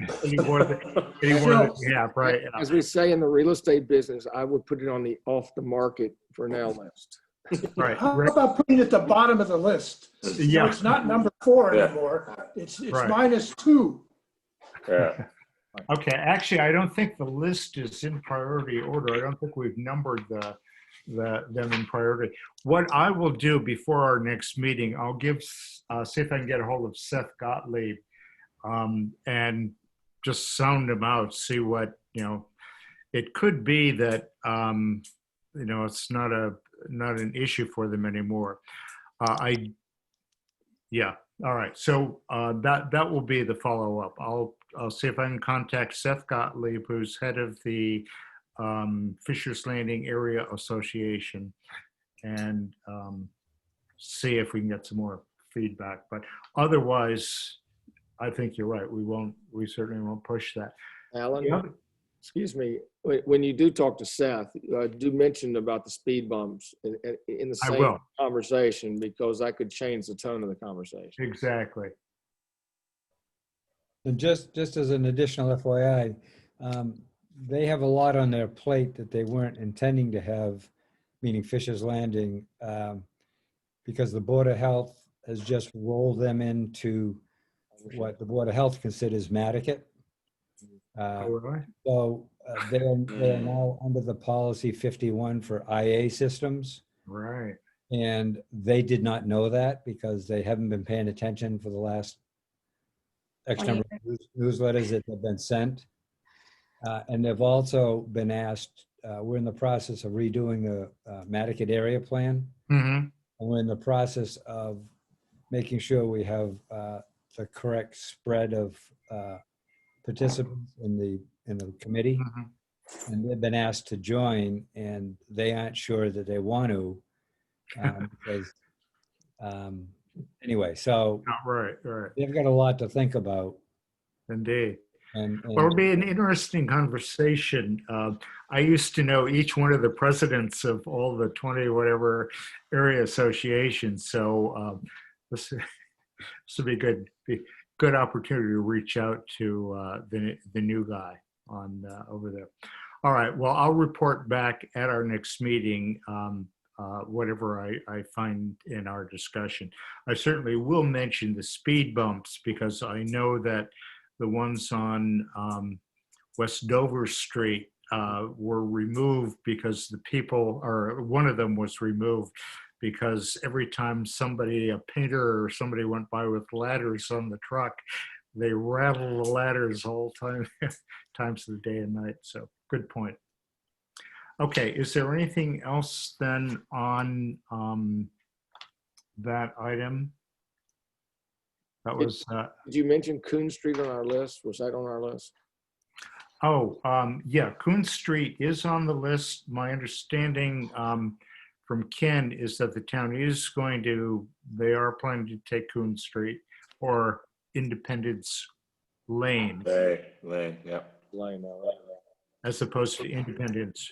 Yeah, right. As we say in the real estate business, I would put it on the off the market for now list. Right. How about putting it at the bottom of the list? Yeah. So it's not number 4 anymore. It's Right. -2. Yeah. Okay, actually, I don't think the list is in priority order. I don't think we've numbered them in priority. What I will do before our next meeting, I'll see if I can get a hold of Seth Gottlieb and just sound him out, see what, it could be that, it's not an issue for them anymore. Yeah. All right. So that will be the follow-up. I'll I'll see if I can contact Seth Gottlieb, who's head of the Fisher's Landing Area Association, and see if we can get some more feedback. But otherwise, I think you're right. We certainly won't push that. Alan, Yeah. excuse me, when you do talk to Seth, do mention about the speed bumps in the I same will. conversation, because that could change the tone of the conversation. Exactly. And just as an additional FYI, they have a lot on their plate that they weren't intending to have, meaning Fisher's Landing, because the Board of Health has just rolled them into what the Board of Health considers Matticat. All right. So they are now under the policy 51 for IA systems. Right. And they did not know that because they haven't been paying attention for the last X number of newsletters that have been sent. And they've also been asked, we're in the process of redoing the Matticat area plan. Mm-hmm. And we're in the process of making sure we have the correct spread of participants in the committee. Mm-hmm. And they've been asked to join, and they aren't sure that they want to. Because, anyway, so Right. they've got a lot to think about. Indeed. And Well, it'll be an interesting conversation. I used to know each one of the presidents of all the 20 whatever area associations. So this will be good opportunity to reach out to the new guy on over there. All right. Well, I'll report back at our next meeting whatever I find in our discussion. I certainly will mention the speed bumps because I know that the ones on West Dover Street were removed because the people, or one of them was removed because every time a painter or somebody went by with ladders on the truck, they rattle the ladders all times of the day and night. So good point. Okay, is there anything else then on that item? That was. Did you mention Coon Street on our list? Was that on our list? Oh, yeah, Coon Street is on the list. My understanding from Ken is that the town is they are planning to take Coon Street or Independence Lane. Lane, yep. Lane, all right. As opposed to Independence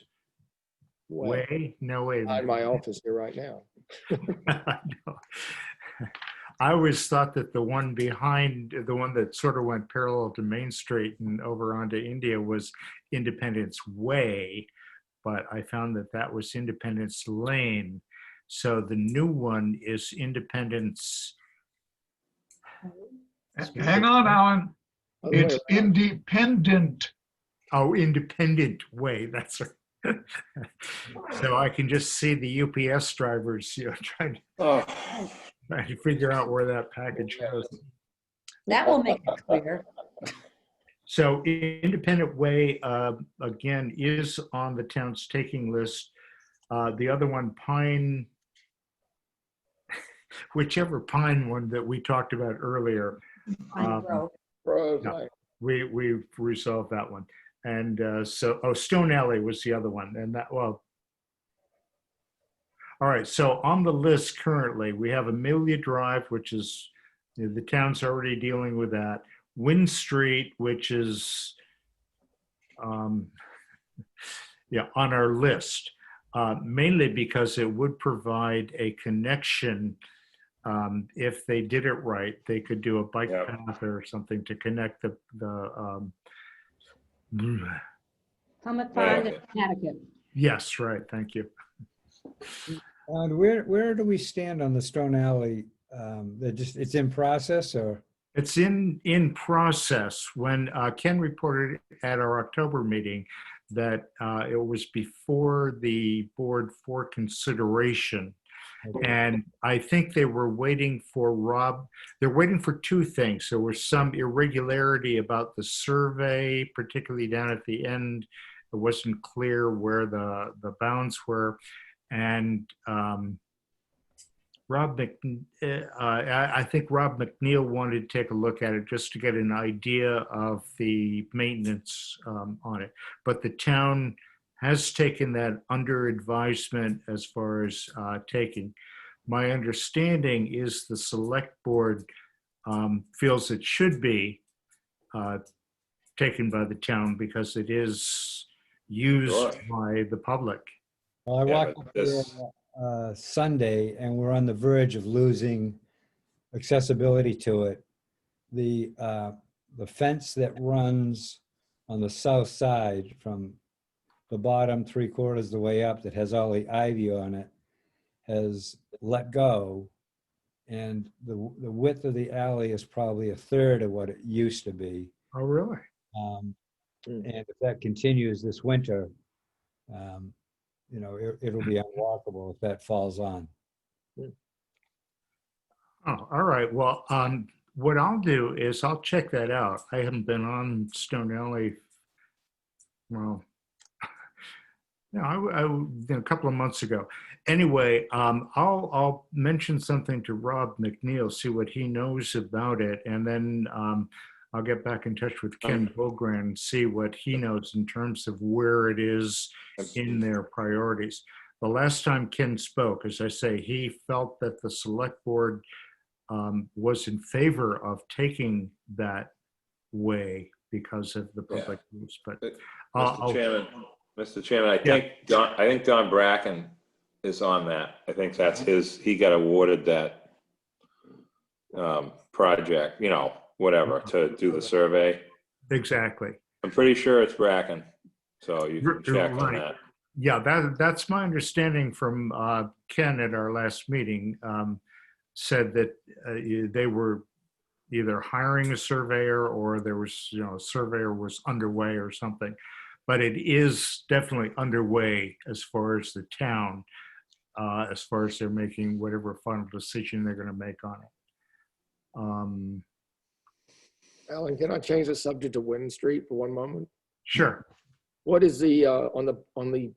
Way? No way. I'm in my office here right now. I know. I always thought that the one behind, the one that sort of went parallel to Main Street and over onto India was Independence Way, but I found that was Independence Lane. So the new one is Independence. Hang on, Alan. It's Independent. Oh, Independent Way. That's right. So I can just see the UPS drivers, trying to figure out where that package goes. That will make it clear. So Independent Way, again, is on the town's taking list. The other one, Pine, whichever Pine one that we talked about earlier. We've resolved that one. And Stone Alley was the other one. And all right, so on the list currently, we have Amelia Drive, which is, the town's already dealing with that. Wind Street, which is, on our list, mainly because it would provide a connection. If they did it right, they could do a bike path or something to connect the Summit Pond in Connecticut. Yes, right. Thank you. And where do we stand on the Stone Alley? It's in process, or? It's in process. When Ken reported at our October meeting that it was before the board for consideration. And I think they were waiting for they're waiting for two things. There was some irregularity about the survey, particularly down at the end. It wasn't clear where the bounds were. And I think Rob McNeil wanted to take a look at it just to get an idea of the maintenance on it. But the town has taken that under advisement as far as taking. My understanding is the select board feels it should be taken by the town because it is used Sure. by the public. Well, I Yeah, walked but up there this- Sunday and we're on the verge of losing accessibility to it. The fence that runs on the south side from the bottom 3/4 of the way up that has all the ivy on it has let go. And the width of the alley is probably a third of what it used to be. Oh, really? And if that continues this winter, it'll be unwalkable if that falls on. Oh, all right. Well, what I'll do is I'll check that out. I haven't been on Stone Alley. Well, a couple of months ago. Anyway, I'll mention something to Rob McNeil, see what he knows about it, and then I'll get back in touch with Ken Bogran and see what he knows in terms of where it is in their priorities. The last time Ken spoke, as I say, he felt that the select board was in favor of taking that way because of the public use. But Mr. Chairman, I think Don Bracken is on that. I think that's he got awarded that project, whatever, to do the survey. Exactly. I'm pretty sure it's Bracken, so you can check on that. Yeah, that's my understanding from Ken at our last meeting. Said that they were either hiring a surveyor or there was, a surveyor was underway or something. But it is definitely underway as far as the town, as far as they're making whatever final decision they're going to make on it. Alan, can I change the subject to Winton Street for one moment? Sure. What is the on the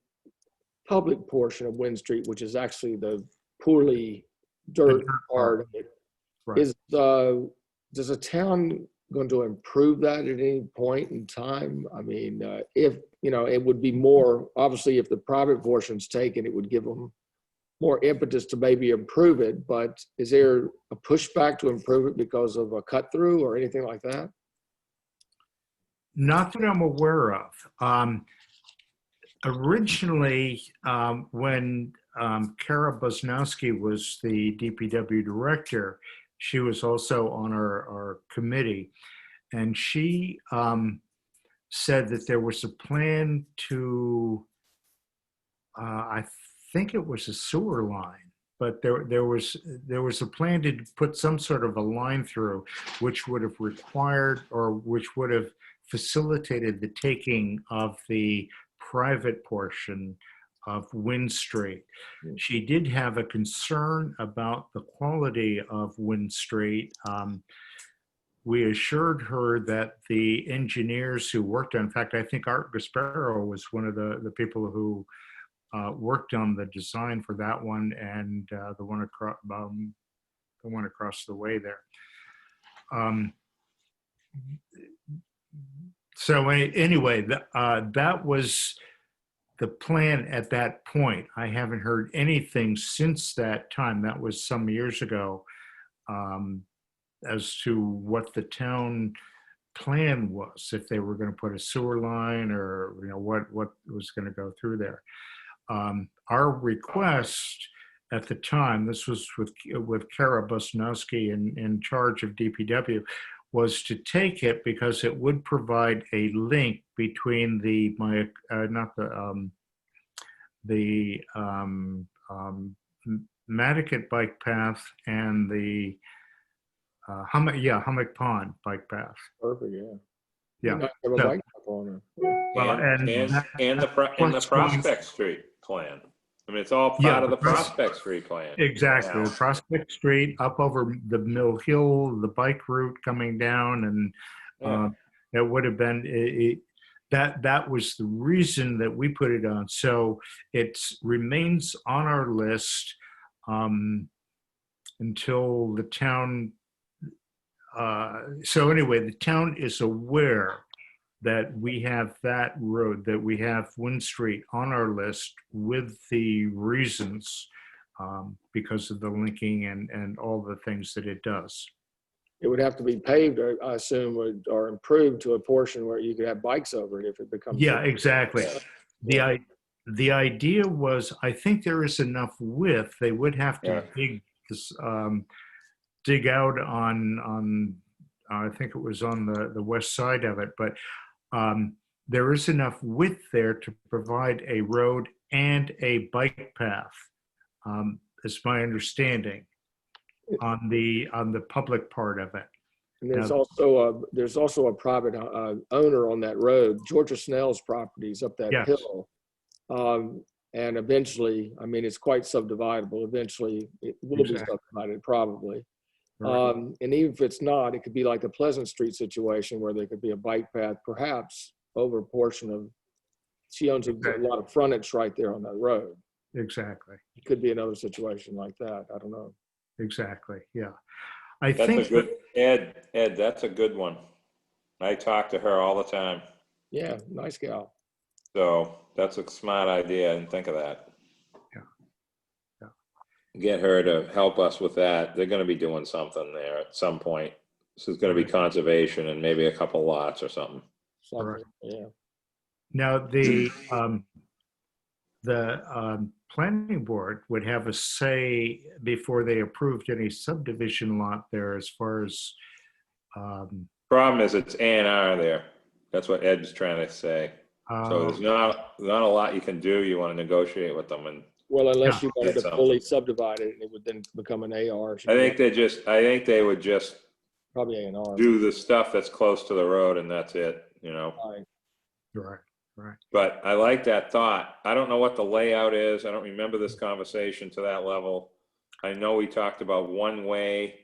public portion of Winton Street, which is actually the poorly dirt part of it? Right. Does the town going to improve that at any point in time? I mean, if, it would be more, obviously, if the private portion's taken, it would give them more impetus to maybe improve it, but is there a pushback to improve it because of a cut through or anything like that? Not that I'm aware of. Originally, when Kara Bosnowski was the DPW director, she was also on our committee, and she said that there was a plan to, I think it was a sewer line, but there was a plan to put some sort of a line through, which would have required or which would have facilitated the taking of the private portion of Wynn Street. She did have a concern about the quality of Wynn Street. We assured her that the engineers who worked on, in fact, I think Art Gasparo was one of the people who worked on the design for that one and the one across the way there. So anyway, that was the plan at that point. I haven't heard anything since that time. That was some years ago, as to what the town plan was, if they were going to put a sewer line or what was going to go through there. Our request at the time, this was with Kara Bosnowski in charge of DPW, was to take it because it would provide a link between the Matticat bike path and the Hummock Pond bike path. Perfect, yeah. Yeah. Not have a So- bike path on it. Well, And the Prospect Street plan. I mean, it's all Yeah, part of the the Pros- Prospect Street plan. Exactly. Yeah. The Prospect Street up over the Mill Hill, the bike route coming down, and it would have been that was the reason that we put it on. So it remains on our list. until the town, so anyway, the town is aware that we have that road, that we have Wind Street on our list with the reasons because of the linking and all the things that it does. It would have to be paved, I assume, or improved to a portion where you could have bikes over it if it becomes. Yeah, exactly. Yeah. The idea was, I think there is enough width. They would have to dig out on I think it was on the west side of it, but there is enough width there to provide a road and a bike path. Is my understanding on the public part of it. And there's also a private owner on that road, Georgia Snell's properties up that hill. And eventually, I mean, it's quite subdividable. Eventually, it will be subdivided probably. Right. And even if it's not, it could be like a Pleasant Street situation where there could be a bike path, perhaps over a portion of, she owns a lot of frontage right there on that road. Exactly. It could be another situation like that. I don't know. Exactly. Yeah. That's a good, Ed, that's a good one. I talk to her all the time. Yeah, nice gal. So that's a smart idea. I didn't think of that. Yeah. Get her to help us with that. They're going to be doing something there at some point. This is going to be conservation and maybe a couple lots or something. Right. Yeah. Now the planning board would have a say before they approved any subdivision lot there, as far as. Problem is, it's A&R there. That's what Ed's trying to say. So there's not a lot you can do. You want to negotiate with them, and well, unless you wanted to fully subdivide it, it would then become an AR. I think they would just probably A&R. Do the stuff that's close to the road, and that's it. You know. Right. Right. But I like that thought. I don't know what the layout is. I don't remember this conversation to that level. I know we talked about one way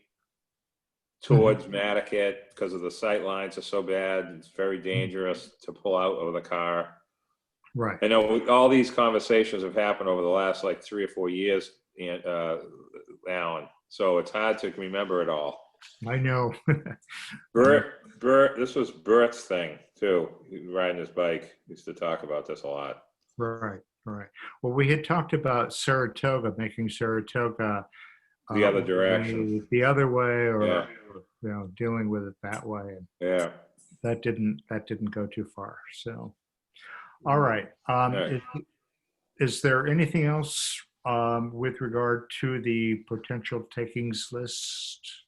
towards Mattocket because of the sight lines are so bad. It's very dangerous to pull out of the car. Right. I know all these conversations have happened over the last like 3 or 4 years, Alan. So it's hard to remember it all. I know. Bert, this was Bert's thing too. Riding his bike. He used to talk about this a lot. Right. Well, we had talked about Saratoga, making Saratoga the other direction, the other way, or dealing with it that way. And that didn't go too far. So, all right. Is there anything else with regard to the potential takings list?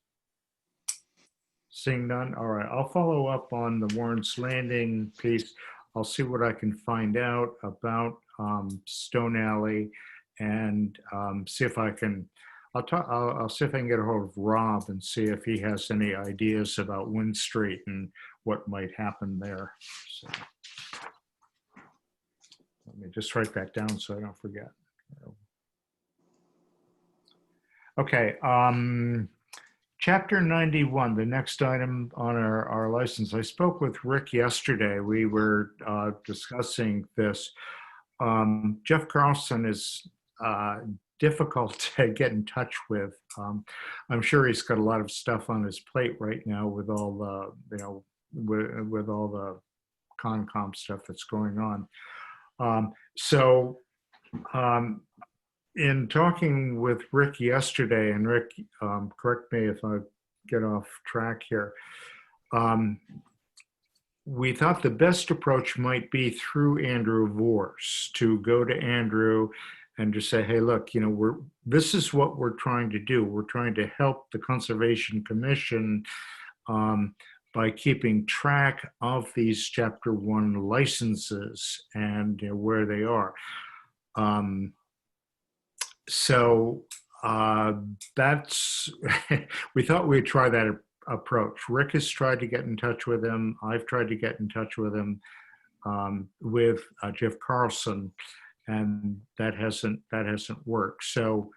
Seeing none, all right. I'll follow up on the Warren's Landing piece. I'll see what I can find out about Stone Alley, and see if I can. I'll see if I can get a hold of Rob and see if he has any ideas about Wind Street and what might happen there. So let me just write that down so I don't forget. Okay. Chapter 91, the next item on our license. I spoke with Rick yesterday. We were discussing this. Jeff Carlson is difficult to get in touch with. I'm sure he's got a lot of stuff on his plate right now with all the, with all the Concom stuff that's going on. In talking with Rick yesterday, and Rick, correct me if I get off track here, we thought the best approach might be through Andrew Vorse, to go to Andrew and just say, hey, look, this is what we're trying to do. We're trying to help the Conservation Commission by keeping track of these Chapter 1 licenses and where they are. So that's, we thought we'd try that approach. Rick has tried to get in touch with him. I've tried to get in touch with him, with Jeff Carlson, and that hasn't worked. So,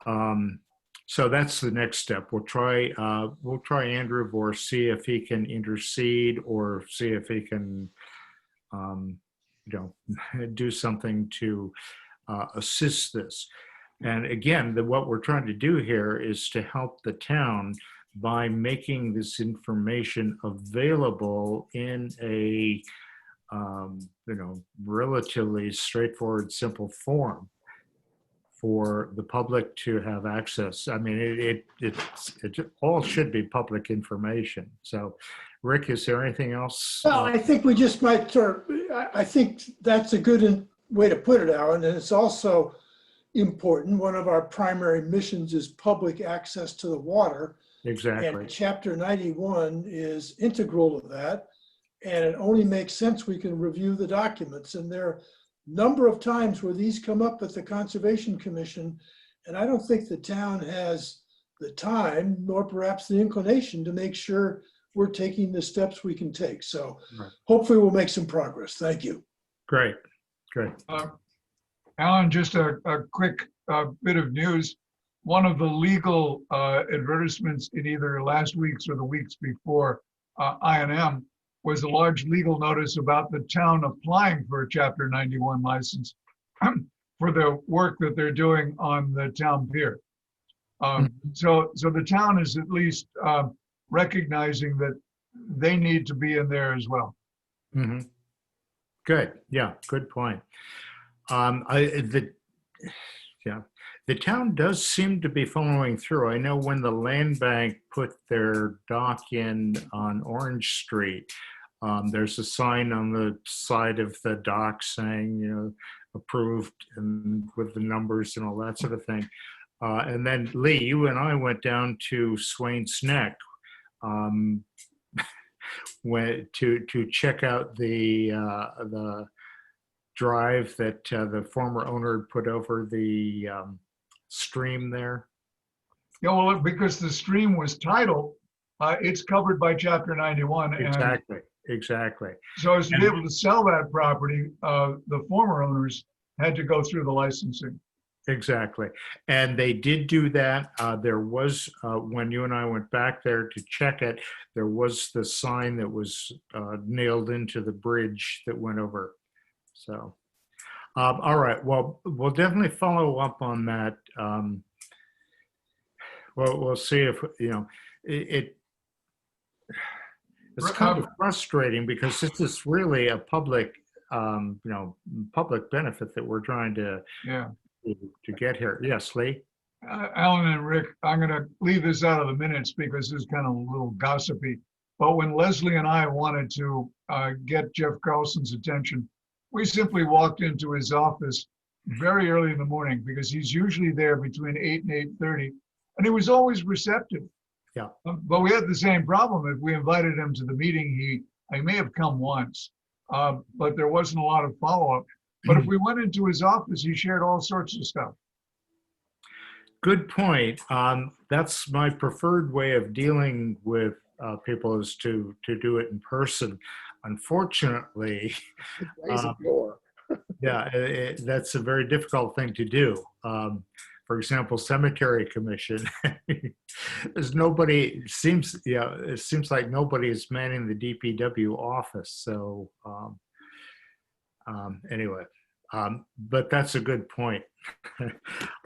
so that's the next step. We'll try Andrew Vorse, see if he can intercede or see if he can, do something to assist this. And again, what we're trying to do here is to help the town by making this information available in a, relatively straightforward, simple form for the public to have access. I mean, it all should be public information. So, Rick, is there anything else? Well, I think we just might I think that's a good way to put it, Alan. And it's also important. One of our primary missions is public access to the water. Exactly. And Chapter 91 is integral to that. And it only makes sense we can review the documents. And there are a number of times where these come up at the Conservation Commission. And I don't think the town has the time, nor perhaps the inclination, to make sure we're taking the steps we can take. So hopefully we'll make some progress. Thank you. Great. Alan, just a quick bit of news. One of the legal advertisements in either last week's or the weeks before I&M was a large legal notice about the town applying for a Chapter 91 license for the work that they're doing on the town pier. So the town is at least recognizing that they need to be in there as well. Mm-hmm. Good. Yeah, good point. The town does seem to be following through. I know when the land bank put their dock in on Orange Street, there's a sign on the side of the dock saying, approved, and with the numbers and all that sort of thing. And then Lee, you and I went down to Swain's Neck to check out the drive that the former owner had put over the stream there. Yeah, well, because the stream was tidal, it's covered by Chapter 91. Exactly. So as to be able to sell that property, the former owners had to go through the licensing. Exactly. And they did do that. There was, when you and I went back there to check it, there was the sign that was nailed into the bridge that went over. So, all right. Well, we'll definitely follow up on that. We'll see if, it's kind of frustrating because this is really a public, public benefit that we're trying to get here. Yes, Lee? Alan and Rick, I'm going to leave this out of the minutes because this is kind of a little gossipy. But when Leslie and I wanted to get Jeff Carlson's attention, we simply walked into his office very early in the morning because he's usually there between 8 and 8:30, and he was always receptive. Yeah. But we had the same problem. If we invited him to the meeting, he may have come once, but there wasn't a lot of follow-up. But if we went into his office, he shared all sorts of stuff. Good point. That's my preferred way of dealing with people, is to do it in person. Unfortunately, that's a very difficult thing to do. For example, cemetery commission. It seems like nobody is manning the DPW office. So anyway, but that's a good point.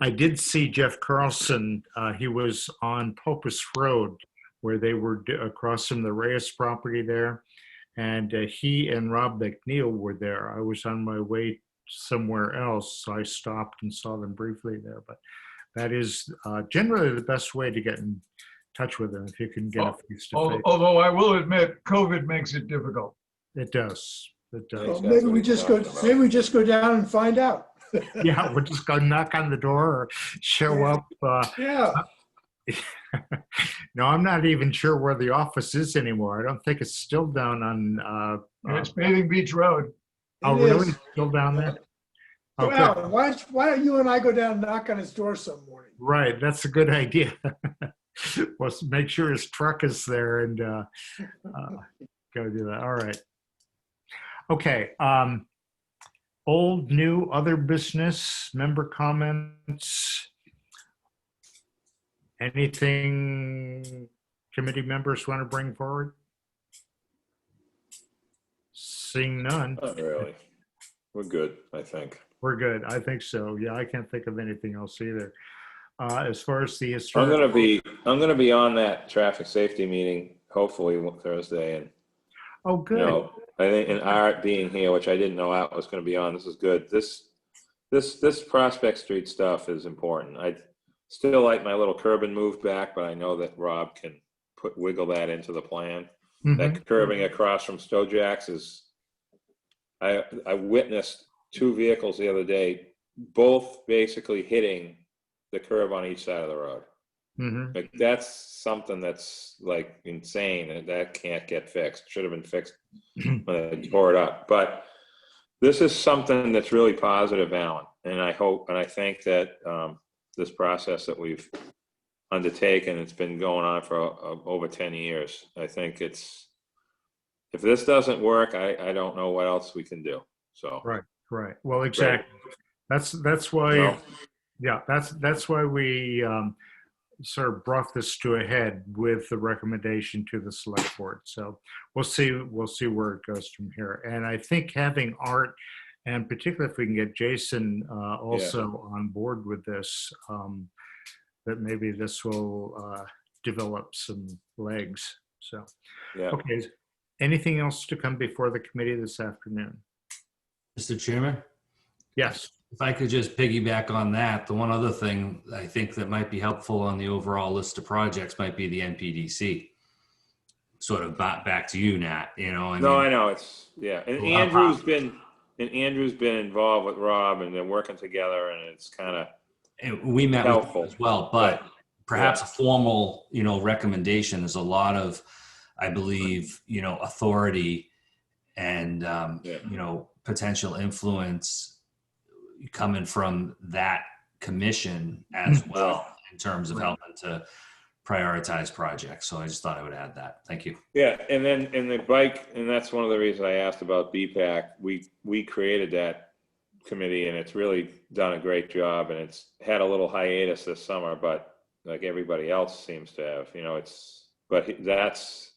I did see Jeff Carlson. He was on Popus Road, where they were across from the Reyes property there. And he and Rob McNeil were there. I was on my way somewhere else, so I stopped and saw them briefly there. But that is generally the best way to get in touch with them, if you can get a face-to-face. Although I will admit, COVID makes it difficult. It does. It does. Well, maybe we just go down and find out. Yeah, we'll just go knock on the door or show up. Yeah. No, I'm not even sure where the office is anymore. I don't think it's still down on. It's Bathing Beach Road. Oh, really? Still down there? Okay. Well, why don't you and I go down and knock on his door some morning? Right, that's a good idea. Well, make sure his truck is there and go do that. All right. Okay. Old, new, other business, member comments. Anything committee members want to bring forward? Seeing none. Not really. We're good, I think. we're good. I think so. Yeah, I can't think of anything else either. As far as the I'm historic, gonna be on that traffic safety meeting, hopefully Thursday, and, oh, you good. know, I think, and Art being here, which I didn't know Art was gonna be on, this is good. This Prospect Street stuff is important. I still like my little curb and move back, but I know that Rob can wiggle that into the plan. Mhm. That curving across from Stojax is, I witnessed two vehicles the other day, both basically hitting the curb on each side of the road. Mhm. Like, that's something that's like insane, and that can't get fixed. Should have been fixed when they tore it up. But this is something that's really positive, Alan, and I hope and I think that this process that we've undertaken, it's been going on for over 10 years. I think it's, if this doesn't work, I don't know what else we can do. So Right. Well, exactly. That's why, you know, yeah, that's why we sort of brought this to a head with the recommendation to the select board. So we'll see where it goes from here. And I think having Art, and particularly if we can get Jason also on board with this, that maybe this will develop some legs. So, yeah. okay. Anything else to come before the committee this afternoon? Mr. Chairman, Yes. if I could just piggyback on that, the one other thing I think that might be helpful on the overall list of projects might be the NPDC. Sort of back to you, Nat, you know, I No, mean, I know, it's, yeah, and Well, Andrew's been involved with Rob, and they're working together, and it's kind of we met with helpful them as well, but perhaps yeah. a formal, you know, recommendation. There's a lot of, I believe, you know, authority and, you know, potential influence coming from that commission as well in terms of helping to prioritize projects. So I just thought I would add that. Thank you. Yeah, and then in the bike, and that's one of the reasons I asked about BPAC. We created that committee, and it's really done a great job, and it's had a little hiatus this summer, but like everybody else seems to have, you know, that's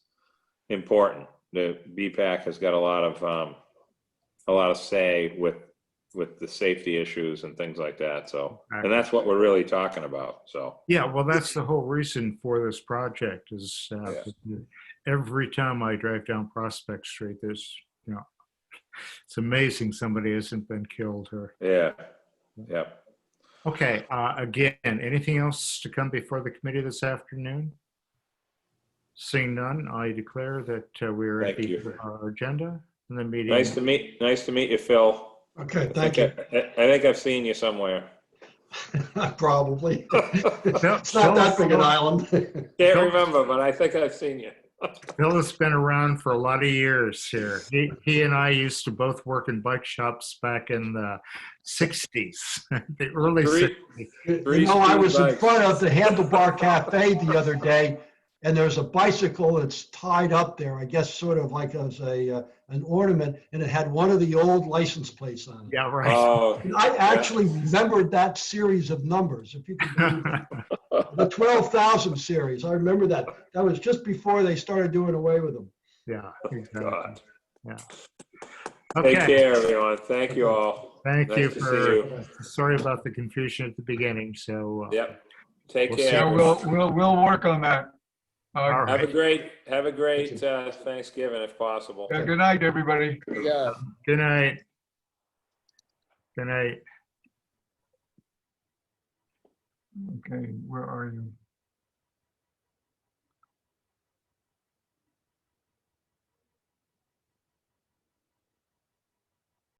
important. The BPAC has got a lot of say with the safety issues and things like that. So, and that's what we're really talking about. So, Yeah, well, that's the whole reason for this project is every time I drive down Prospect Street, there's, you know, it's amazing somebody hasn't been killed here. yeah. Okay, again, anything else to come before the committee this afternoon? Seeing none, I declare that we're at the our agenda and the meeting. Nice to meet you, Phil. Okay, thank you. I think I've seen you somewhere. Probably. It's not that big an island. Can't remember, but I think I've seen you. Phil has been around for a lot of years here. He and I used to both work in bike shops back in the 60s, the early 60s. You know, I was in front of the Handlebar Cafe the other day, and there's a bicycle that's tied up there, I guess sort of like as an ornament, and it had one of the old license plates on it. Yeah, right. Oh, I actually remembered that series of numbers, if you can believe it. The 12,000 series, I remember that. That was just before they started doing away with them. Yeah, exactly. God. Yeah. Take care, everyone. Thank you all. Thank Nice you to for, see you. sorry about the confusion at the beginning. So, Yep. Take We'll care. Yeah, we'll work on that. all Have right. a great Thanksgiving if possible. Yeah, good night, everybody. Yeah. Good night. Good night. Okay, where are you?